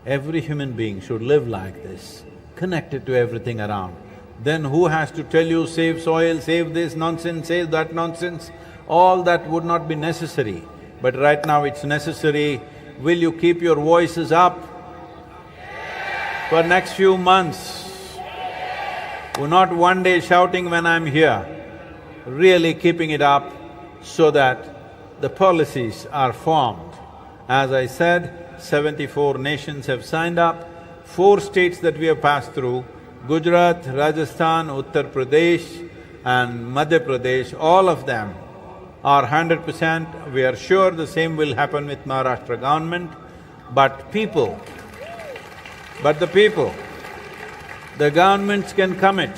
Every human being should live like this, connected to everything around. Then who has to tell you, save soil, save this nonsense, save that nonsense? All that would not be necessary. But right now it's necessary. Will you keep your voices up for next few months? We're not one day shouting when I'm here, really keeping it up so that the policies are formed. As I said, 74 nations have signed up. 4 states that we have passed through, Gujarat, Rajasthan, Uttar Pradesh and Madhya Pradesh, all of them are 100%. We are sure the same will happen with Maharashtra government. But the governments can commit,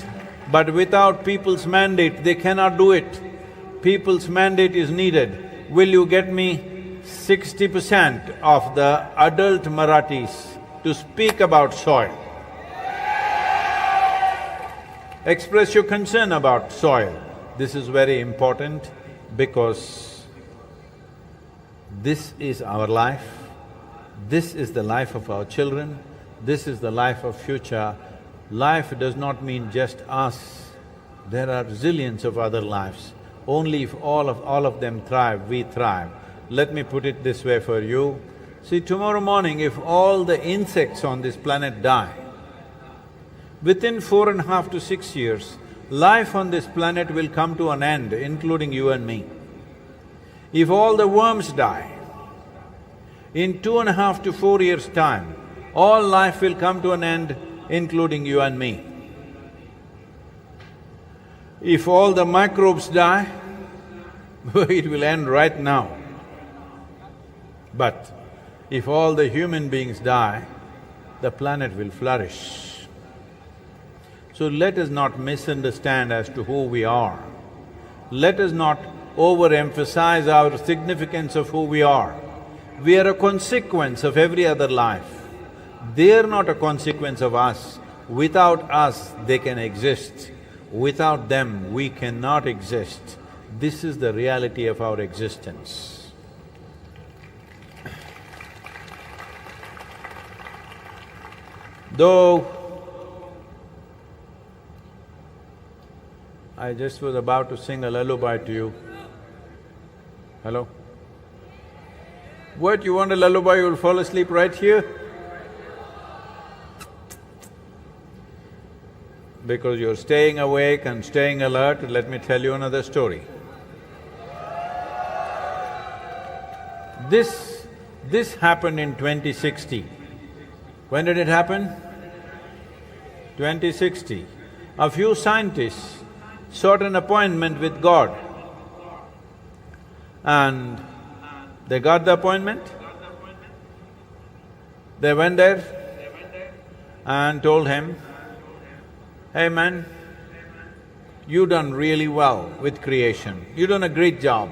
but without people's mandate, they cannot do it. People's mandate is needed. Will you get me 60% of the adult Marathis to speak about soil? Express your concern about soil. This is very important because this is our life, this is the life of our children, this is the life of future. Life does not mean just us, there are zillions of other lives. Only if all of them thrive, we thrive. Let me put it this way for you. See, tomorrow morning if all the insects on this planet die, within 4.5 to 6 years, life on this planet will come to an end, including you and me. If all the worms die, in 2.5 to 4 years' time, all life will come to an end, including you and me. If all the microbes die, it will end right now. But if all the human beings die, the planet will flourish. So let us not misunderstand as to who we are. Let us not overemphasize our significance of who we are. We are a consequence of every other life. They are not a consequence of us. Without us, they can exist. Without them, we cannot exist. This is the reality of our existence. Though I just was about to sing a lullaby to you. Hello? What, you want a lullaby, you'll fall asleep right here? Because you're staying awake and staying alert, let me tell you another story. This happened in 2060. When did it happen? 2060. A few scientists sought an appointment with God and they got the appointment. They went there and told him, "Hey man, you've done really well with creation, you've done a great job,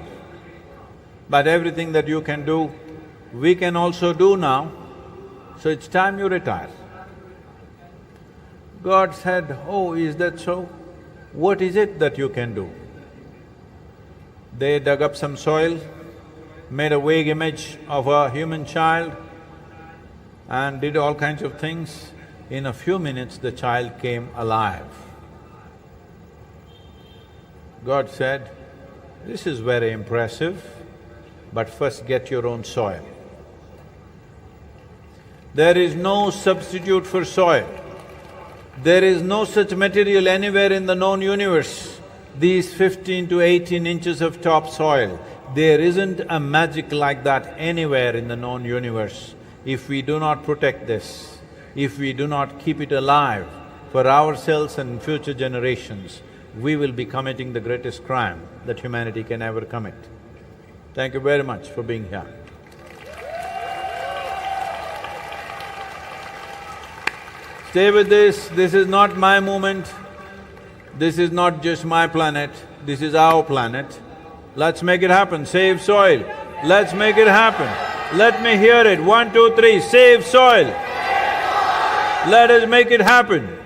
but everything that you can do, we can also do now, so it's time you retire." God said, "Oh, is that so? What is it that you can do?" They dug up some soil, made a vague image of a human child and did all kinds of things. In a few minutes, the child came alive. God said, "This is very impressive, but first get your own soil." There is no substitute for soil. There is no such material anywhere in the known universe. These 15 to 18 inches of topsoil, there isn't a magic like that anywhere in the known universe. If we do not protect this, if we do not keep it alive for ourselves and future generations, we will be committing the greatest crime that humanity can ever commit. Thank you very much for being here. Stay with this is not my movement, this is not just my planet, this is our planet. Let's make it happen, save soil, let's make it happen. Let me hear it, 1, 2, 3, save soil. Let us make it happen.